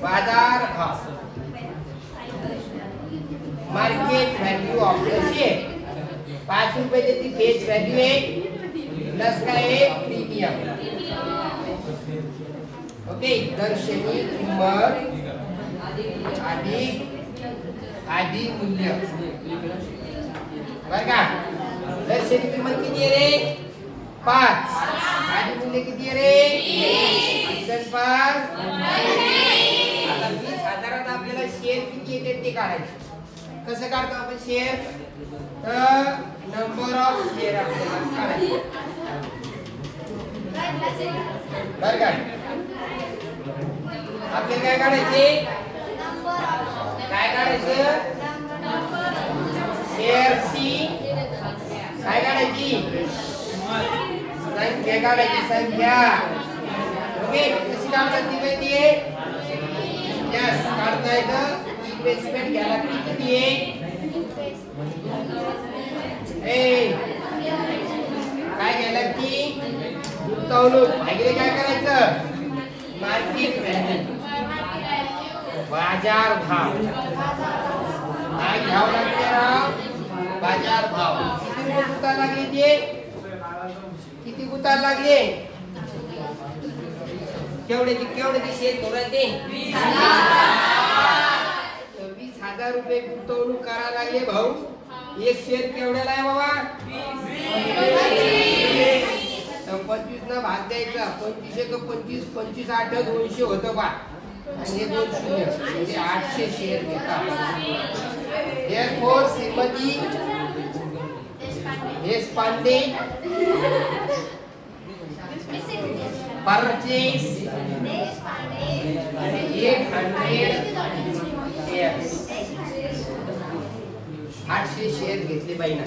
[SPEAKER 1] बाजार भाव market value of the share 5 रुपये त्याची फेस व्हॅल्यू आहे प्लस काय आहे प्रीमियम. ओके दर्शनी किंमत आधी मूल्य बरं का. दर्शनी किंमत किती आहे रे 5. आधी मूल्य किती आहे रे 5. आता 20,000 आपल्याला शेअर किती येते ते काढायचे. कसं काढतो आपण शेअर. नंबर ऑफ शेअर आपल्याला काढायचे बरं का. आपल्याला काय काढायचे शेअरची काय काढायची संख्या काढायची संख्या. ओके कशी काढतात ती माहिती आहे. यस काढता येतं. इन्व्हेस्टमेंट घ्यायला किती आहे काय घ्यायला की गुंतवणूक भागिले काय करायचं मार्केट व्हॅल्यू बाजार भाव. काय घ्यावं लागते राव बाजार भाव. किती गुंतायला लागले ते किती गुंतायला लागले केवढ्याची शेअर घेऊन राहिले? 20,000 रुपये गुंतवणूक करायला लागले भाऊ. एक शेअर केवढ्याला आहे बाबा? 25 ना भाग द्यायचा. 25 25 25 8 200 होतं बा. आणि हे 2 शून्य म्हणजे 800 शेअर घेतात. Therefore, Shrimati Deshpande purchase 800 share घेतले बाईना.